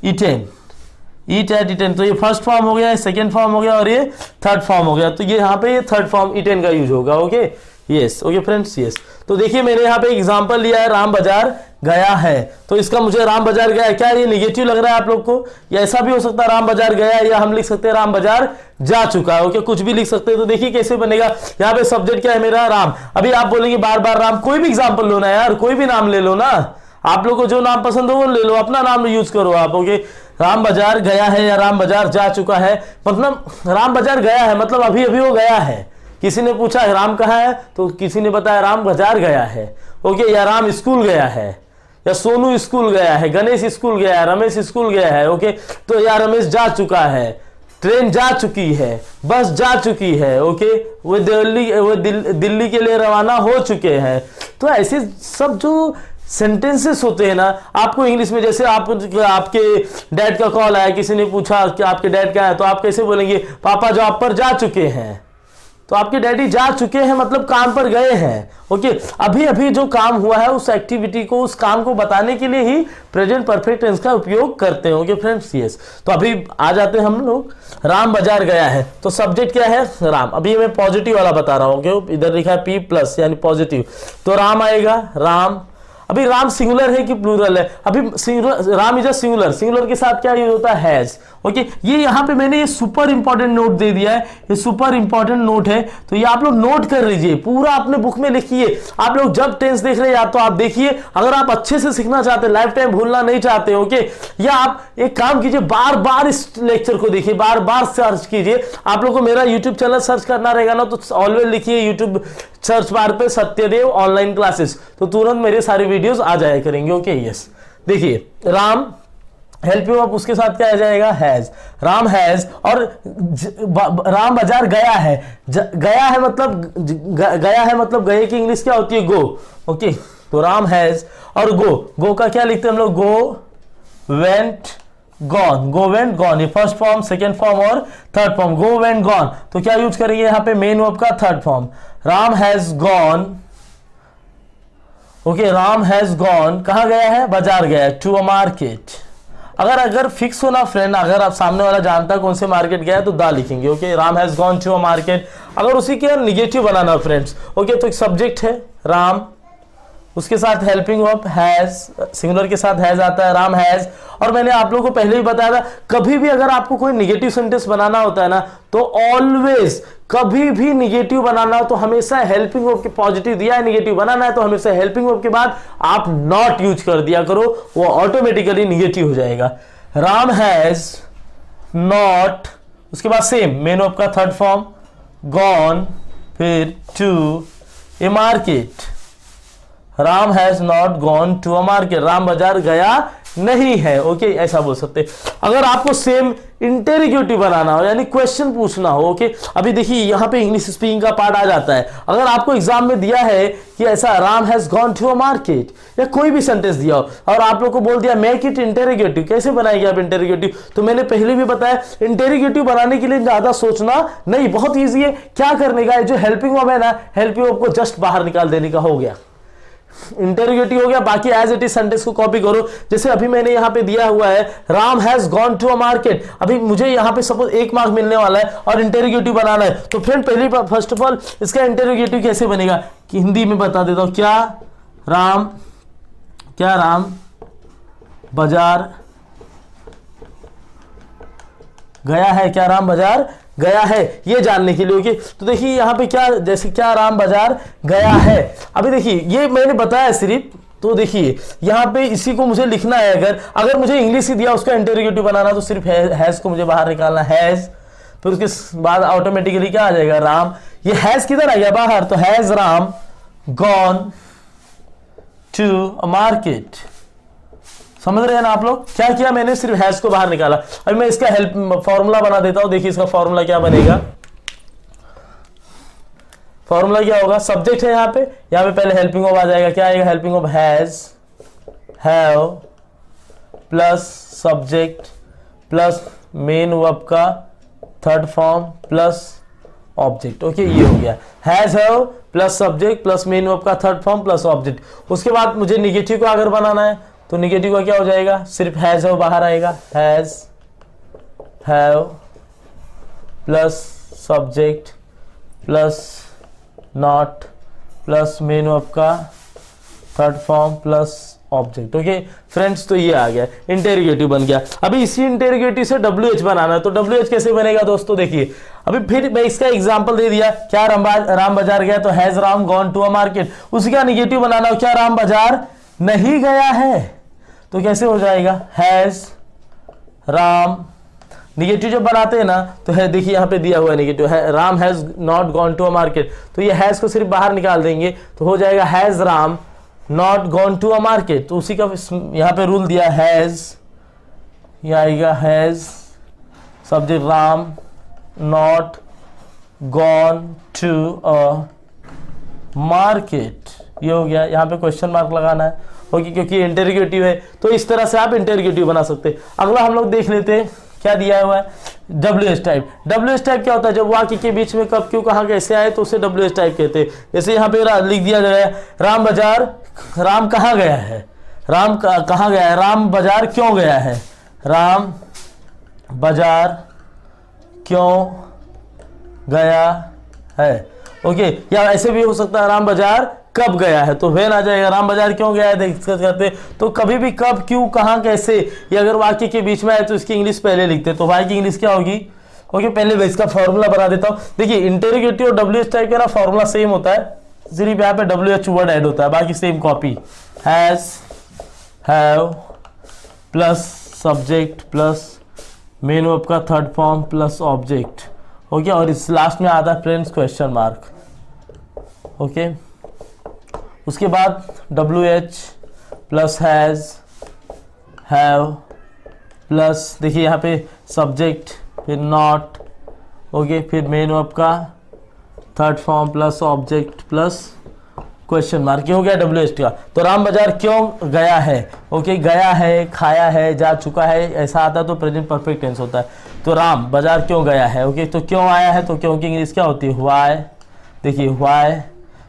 ईटेन, ईट एट ईटेन, तो ये 1st फॉर्म हो गया, 2nd फॉर्म हो गया और ये 3rd फॉर्म हो गया। तो ये यहाँ पे ये 3rd फॉर्म ईटेन का यूज होगा। Okay, yes. Okay friends, yes. तो देखिए मैंने यहाँ पे एग्जांपल लिया है राम बाजार गया है, तो इसका मुझे राम बाजार गया है, क्या ये निगेटिव लग रहा है आप लोग को? या ऐसा भी हो सकता है राम बाजार गया है, या हम लिख सकते हैं राम बाजार जा चुका है। ओके, कुछ भी लिख सकते हैं। तो देखिए कैसे बनेगा, यहाँ पे सब्जेक्ट क्या है मेरा राम। अभी आप बोलेंगे बार बार राम, कोई भी एग्जाम्पल लो ना यार, कोई भी नाम ले लो ना, आप लोग को जो नाम पसंद हो वो ले लो, अपना नाम यूज करो आप। ओके, राम बाजार गया है या राम बाजार जा चुका है, मतलब राम बाजार गया है मतलब अभी अभी वो गया है। किसी ने पूछा राम कहाँ है, तो किसी ने बताया राम बाजार गया है। ओके, या राम स्कूल गया है, या सोनू स्कूल गया है, गणेश स्कूल गया है, रमेश स्कूल गया है। ओके, तो या रमेश जा चुका है, ट्रेन जा चुकी है, बस जा चुकी है। ओके, वो दिल्ली के लिए रवाना हो चुके हैं। तो ऐसे सब जो सेंटेंसेस होते हैं ना, आपको इंग्लिश में, जैसे आपके डैड का कॉल आया, किसी ने पूछा कि आपके डैड क्या है, तो आप कैसे बोलेंगे पापा जॉब पर जा चुके हैं। तो आपके डैडी जा चुके हैं मतलब काम पर गए हैं। ओके, अभी अभी जो काम हुआ है उस एक्टिविटी को, उस काम को बताने के लिए ही प्रेजेंट परफेक्ट टेंस का उपयोग करते हैं। Okay friends, yes. तो अभी आ जाते हैं हम लोग, राम बाजार गया है, तो सब्जेक्ट क्या है राम। अभी मैं पॉजिटिव वाला बता रहा हूँ। ओके, इधर लिखा है पी प्लस यानी पॉजिटिव, तो राम आएगा राम। अभी राम सिंगुलर है कि प्लूरल है? अभी Ram is a singular, singular के साथ क्या यूज होता है हैज। ओके, ये यहाँ पे मैंने ये सुपर इंपॉर्टेंट नोट दे दिया है, ये सुपर इंपॉर्टेंट नोट है, तो ये आप लोग नोट कर लीजिए, पूरा अपने बुक में लिखिए। आप लोग जब टेंस देख रहे हैं या तो आप देखिए, अगर आप अच्छे से सीखना चाहते हैं, लाइफ टाइम भूलना नहीं चाहते, ओके, या आप एक काम कीजिए, बार बार इस लेक्चर को देखिए, बार बार सर्च कीजिए। आप लोग को मेरा यूट्यूब चैनल सर्च करना रहेगा ना, तो ऑलवेज लिखिए यूट्यूब सर्च बार पे सत्यदेव ऑनलाइन क्लासेस, तो तुरंत मेरे सारे वीडियोस आ जाया करेंगे। Okay, yes. देखिए राम हेल्प यू अप, उसके साथ क्या आ जाएगा हैज, राम हैज। और राम बाजार गया है, गया है मतलब गया है मतलब गए की इंग्लिश क्या होती है गो। ओके, तो राम हैज और गो का क्या लिखते हैं हम लोग, go went gone, go went gone, ये फर्स्ट फॉर्म, सेकेंड फॉर्म और third form, go went gone. तो क्या यूज करेंगे यहाँ पे मेन वर्ब का third form, Ram has gone. Okay, Ram has gone कहां गया है, बाजार गया है, टू अ मार्केट। अगर फिक्स हो ना फ्रेंड, अगर आप सामने वाला जानता है कौन से मार्केट गया है तो दा लिखेंगे। Okay, Ram has gone to a market. अगर उसी के निगेटिव बनाना फ्रेंड्स, ओके, तो एक सब्जेक्ट है राम, उसके साथ हेल्पिंग वर्ब हैज, सिंगुलर के साथ हैज आता है, राम हैज। और मैंने आप लोगों को पहले ही बताया था, कभी भी अगर आपको कोई निगेटिव सेंटेंस बनाना होता है ना, तो ऑलवेज कभी भी निगेटिव बनाना हो तो हमेशा हेल्पिंग वर्ब के, पॉजिटिव दिया है निगेटिव बनाना है तो हमेशा हेल्पिंग वर्ब के बाद आप नॉट यूज कर दिया करो, वो ऑटोमेटिकली निगेटिव हो जाएगा। राम हैज नॉट, उसके बाद सेम मेन वर्ब का थर्ड फॉर्म गॉन, फिर to a market. Ram has not gone to a market, Ram बाजार गया नहीं है। ओके, ऐसा बोल सकते। अगर आपको सेम इंटेरोगेटिव बनाना हो यानी क्वेश्चन पूछना हो, ओके, अभी देखिए यहाँ पे इंग्लिश स्पीकिंग का पार्ट आ जाता है। अगर आपको एग्जाम में दिया है कि ऐसा Ram has gone to a market, या कोई भी सेंटेंस दिया हो और आप लोग को बोल दिया मेक इट इंटेरोगेटिव, कैसे बनाएंगे आप इंटेरोगेटिव? तो मैंने पहले भी बताया, इंटेरोगेटिव बनाने के लिए ज्यादा सोचना नहीं, बहुत ईजी है। क्या करने का, जो हेल्पिंग वर्ब है ना, हेल्पिंग वर्ब को जस्ट बाहर निकाल देने का, हो गया, इंटेरोगेटिव हो गया। बाकी एज इट इज सेंटेंस को कॉपी करो। जैसे अभी मैंने यहां पे दिया हुआ है Ram has gone to a market, अभी मुझे यहां पे सपोज 1 मार्क मिलने वाला है और इंटेरोगेटिव बनाना है, तो फ्रेंड पहले फर्स्ट ऑफ ऑल इसका इंटेरोगेटिव कैसे बनेगा कि हिंदी में बता देता हूं, क्या राम बाजार गया है, क्या राम बाजार गया है, ये जानने के लिए। ओके, तो देखिए यहाँ पे क्या, जैसे क्या राम बाजार गया है, अभी देखिए ये मैंने बताया सिर्फ, तो देखिए यहाँ पे इसी को मुझे लिखना है। अगर मुझे इंग्लिश ही दिया उसका इंटेरोगेटिव बनाना, तो सिर्फ हैज को मुझे बाहर निकालना, हैज, फिर उसके बाद ऑटोमेटिकली क्या आ जाएगा राम। ये हैज किधर आ गया बाहर, तो has Ram gone to a market. समझ रहे हैं ना आप लोग, क्या किया मैंने, सिर्फ हैज को बाहर निकाला। अभी मैं इसका हेल्प फॉर्मूला बना देता हूं। देखिए इसका फॉर्मूला क्या बनेगा, फॉर्मूला क्या होगा, सब्जेक्ट है यहाँ पे पहले हेल्पिंग वर्ब आ जाएगा, क्या आएगा, helping verb has, have plus subject plus main verb का third form plus object. Okay, ये हो गया has, have plus subject plus main verb का थर्ड फॉर्म प्लस ऑब्जेक्ट। उसके बाद मुझे निगेटिव को अगर बनाना है तो निगेटिव का क्या हो जाएगा, सिर्फ हैज हैव बाहर आएगा, has have plus subject plus not plus main verb का third form plus object. Okay friends, तो ये आ गया इंटेरोगेटिव बन गया। अभी इसी इंटेरोगेटिव से WH बनाना है, तो WH कैसे बनेगा दोस्तों, देखिए अभी फिर मैं इसका एग्जांपल दे दिया। क्या राम बाजार गया, तो has Ram gone to a market. उसी का निगेटिव बनाना हो, क्या राम बाजार नहीं गया है, तो कैसे हो जाएगा, हैज राम। निगेटिव जब बनाते हैं ना तो है, देखिए यहाँ पे दिया हुआ है निगेटिव है, Ram has not gone to a market, तो ये हैज को सिर्फ बाहर निकाल देंगे तो हो जाएगा has Ram not gone to a market. तो उसी का यहाँ पे रूल दिया, हैज, ये आएगा has subject Ram not gone to a market, ये हो गया। यहाँ पे क्वेश्चन मार्क लगाना है, ओके, क्योंकि इंटेरोगेटिव है, तो इस तरह से आप इंटेरोगेटिव बना सकते हैं। अगला हम लोग देख लेते हैं, क्या दिया हुआ है, WH टाइप। WH टाइप क्या होता है, जब वाक्य के बीच में कब क्यों कहाँ कैसे आए तो उसे WH टाइप कहते हैं। जैसे यहाँ पे लिख दिया गया है राम बाजार, राम कहाँ गया है, राम कहाँ गया है, राम बाजार क्यों गया है, राम बाजार क्यों गया है। ओके, या ऐसे भी हो सकता है राम बाजार कब गया है, तो वेन आ जाएगा, राम बाजार क्यों गया है डिस्कस करते। तो कभी भी कब क्यों कहाँ कैसे, ये अगर वाक्य के बीच में आए तो इसकी इंग्लिश पहले लिखते, तो वाक्य की इंग्लिश क्या होगी। ओके, पहले मैं इसका फॉर्मूला बना देता हूँ। देखिए इंटेरोगेटिव और WH टाइप का ना फॉर्मूला सेम होता है, सिर्फ यहाँ पे WH वर्ड ऐड होता है, बाकी same copy. Has, have plus subject plus main verb का third form plus object. Okay, और इस लास्ट में आता है फ्रेंड्स क्वेश्चन मार्क। ओके, उसके बाद WH plus has, have plus देखिए यहाँ पे सब्जेक्ट, फिर नॉट, ओके, फिर मेन वर्ब का third form plus object plus question mark, हो गया WH का। तो राम बाजार क्यों गया है, ओके, गया है, खाया है, जा चुका है, ऐसा आता है तो प्रेजेंट परफेक्ट टेंस होता है। तो राम बाजार क्यों गया है, ओके, तो क्यों आया है, तो क्यों की इंग्लिश क्या होती है, व्हाई। देखिए व्हाई,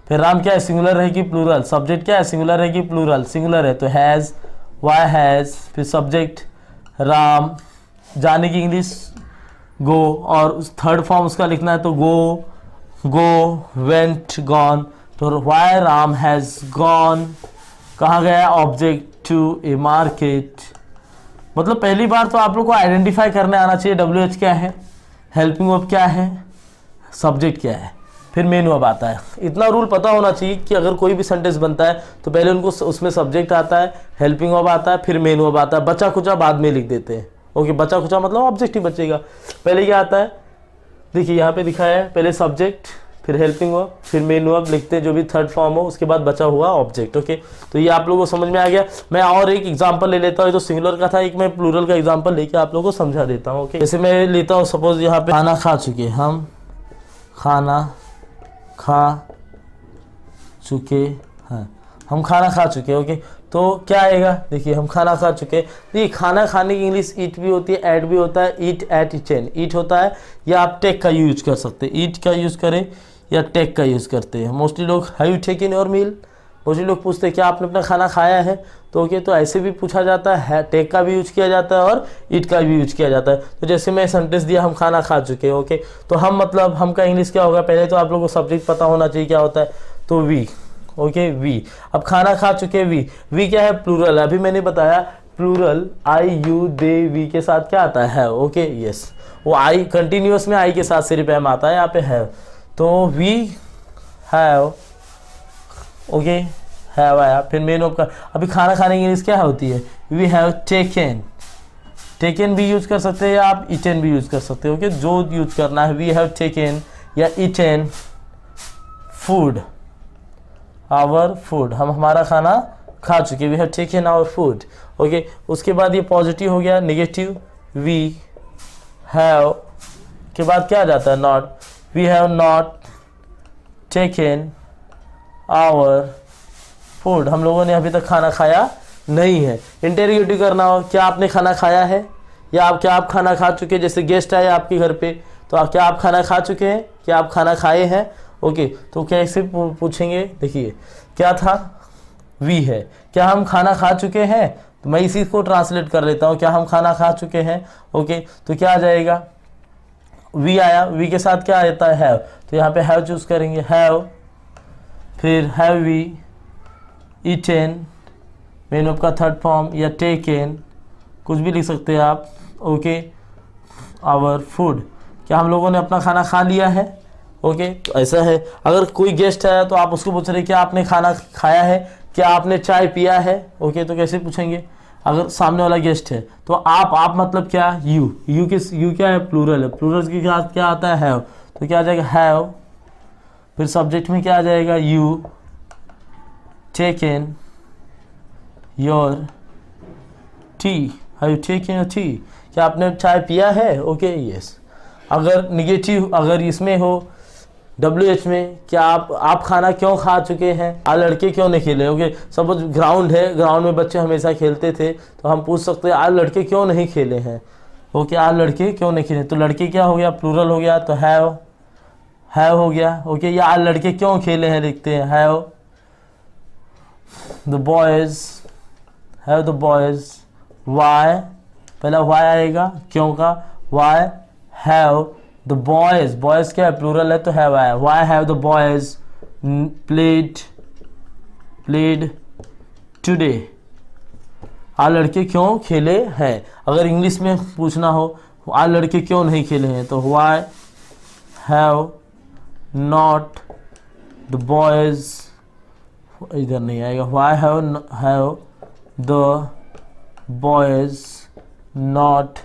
फिर राम क्या है, सिंगुलर है कि प्लूरल, सब्जेक्ट क्या है, सिंगुलर है कि प्लूरल, सिंगुलर है तो हैज, व्हाई हैज, फिर सब्जेक्ट राम, जाने की इंग्लिश गो, और उस थर्ड फॉर्म उसका लिखना है तो गो, गो, वेंट, गॉन। तो व्हाई राम हैज गॉन, कहाँ गया, ऑब्जेक्ट टू ए मार्केट। मतलब पहली बार तो आप लोग को आइडेंटिफाई करने आना चाहिए WH क्या है, हेल्पिंग वर्ब क्या है, सब्जेक्ट क्या है, फिर मेन वर्ब आता है। इतना रूल पता होना चाहिए कि अगर कोई भी सेंटेंस बनता है तो पहले उनको उसमें सब्जेक्ट आता है, हेल्पिंग वर्ब आता है, फिर मेन वर्ब आता है, बचा खुचा बाद में लिख देते हैं। ओके, बचा खुचा मतलब ऑब्जेक्ट ही बचेगा। पहले क्या आता है, देखिए यहाँ पे दिखाया है, पहले सब्जेक्ट, फिर हेल्पिंग वर्ब, फिर मेन वर्ब लिखते हैं जो भी थर्ड फॉर्म हो, उसके बाद बचा हुआ ऑब्जेक्ट। ओके, तो ये आप लोगों को समझ में आ गया। मैं और एक एग्जांपल ले लेता हूँ, तो सिंगुलर का था, एक मैं प्लूरल का एग्जांपल लेके आप लोगों को समझा देता हूँ। ओके, जैसे मैं लेता हूँ, सपोज यहाँ पे खाना खा चुके, हम खाना खा चुके हैं, हम खाना खा चुके। ओके, तो क्या आएगा, देखिए हम खाना खा चुके। देखिए खाना खाने की इंग्लिश ईट भी होती है, ऐड भी होता है, ईट, एट, इटन, ईट होता है, या आप टेक का यूज कर सकते हैं, ईट का यूज करें या टेक का यूज़ करते हैं। मोस्टली लोग have you taken your meal, mostly लोग पूछते हैं क्या आपने अपना खाना खाया है, तो ओके, तो ऐसे भी पूछा जाता है, टेक का भी यूज किया जाता है और ईट का भी यूज किया जाता है। तो जैसे मैं सेंटेंस दिया, हम खाना खा चुके हैं। ओके, तो हम मतलब हम का इंग्लिश क्या होगा, पहले तो आप लोगों को सब्जेक्ट पता होना चाहिए क्या होता है, तो वी। ओके, वी, अब खाना खा चुके, वी क्या है, प्लूरल। अभी मैंने बताया plural I, you, they, we के साथ क्या आता है, ओके, यस, वो आई कंटिन्यूअस में आई के साथ सिर्फ एम आता है, यहाँ पे है, तो वी हैव, ओके, हैव आया, फिर मेन वर्ब का। अभी खाना खाने की इंग्लिश क्या होती है, वी हैव टेकन, टेकन भी यूज कर सकते हैं या आप ईटन भी यूज कर सकते हो। ओके, जो यूज करना है, वी हैव टेकन या ईटन फूड, आवर फूड, हम हमारा खाना खा चुके, we have taken our food. Okay, उसके बाद ये पॉजिटिव हो गया, नेगेटिव वी हैव के बाद क्या आ जाता है, not, we have not taken our food, हम लोगों ने अभी तक खाना खाया नहीं है। इंटेरोगेटिव करना हो, क्या आपने खाना खाया है, या क्या आप खाना खा चुके, जैसे गेस्ट आए आपके घर पे, तो क्या आप खाना खा चुके हैं, क्या आप खाना खाए हैं। ओके, तो कैसे पूछेंगे, देखिए क्या था, वी है, क्या हम खाना खा चुके हैं, तो मैं इसी को ट्रांसलेट कर लेता हूँ, क्या हम खाना खा चुके हैं। ओके, तो क्या आ जाएगा, वी आया, वी के साथ क्या आता है, हैव, तो यहाँ पे हैव चूज करेंगे, हैव, फिर have we eaten, main verb का थर्ड फॉर्म, या टेकन, कुछ भी लिख सकते हैं आप। ओके, आवर फूड, क्या हम लोगों ने अपना खाना खा लिया है। ओके, तो ऐसा है। अगर कोई गेस्ट है तो आप उसको पूछ रहे हैं क्या आपने खाना खाया है, क्या आपने चाय पिया है। ओके, तो कैसे पूछेंगे अगर सामने वाला गेस्ट है। तो आप मतलब क्या, यू क्या है, प्लूरल है। प्लूरल के साथ क्या आता है, हैव, तो क्या आ जाएगा हैव। फिर सब्जेक्ट में क्या आ जाएगा, you taken your T, have you taken your T, क्या आपने चाय पिया है। Okay, yes. अगर निगेटिव, अगर इसमें हो WH में, क्या आप खाना क्यों खा चुके हैं, आज लड़के क्यों नहीं खेले। ओके, सपोज ग्राउंड है, ग्राउंड में बच्चे हमेशा खेलते थे, तो हम पूछ सकते हैं आज लड़के क्यों नहीं खेले हैं। ओके, आज लड़के क्यों नहीं खेले, तो लड़के क्या हो गया, प्लूरल हो गया, तो हैव हो गया। ओके, या आज लड़के क्यों खेले हैं लिखते हैं, हैव द बॉयज, वाई, पहला वाई आएगा क्यों का, वाई हैव द बॉयज क्या है, प्लूरल है, तो हैव आया। Why have the boys played today, आज लड़के क्यों खेले हैं। अगर इंग्लिश में पूछना हो आज लड़के क्यों नहीं खेले हैं, तो why have not the boys, इधर नहीं आएगा, why have the boys not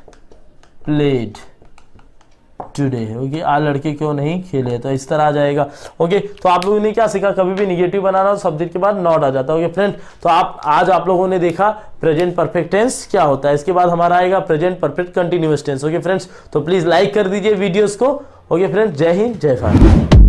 played today. Okay, आज लड़के क्यों नहीं खेले, तो इस तरह आ जाएगा। ओके, तो आप लोगों ने क्या सीखा, कभी भी निगेटिव बनाना हो सब्जेक्ट के बाद नॉट आ जाता है। ओके फ्रेंड, तो आज आप लोगों ने देखा प्रेजेंट परफेक्ट टेंस क्या होता है। इसके बाद हमारा आएगा present perfect continuous tense. Okay friends, तो प्लीज लाइक कर दीजिए वीडियोस को। ओके फ्रेंड्स, जय हिंद, जय भारत।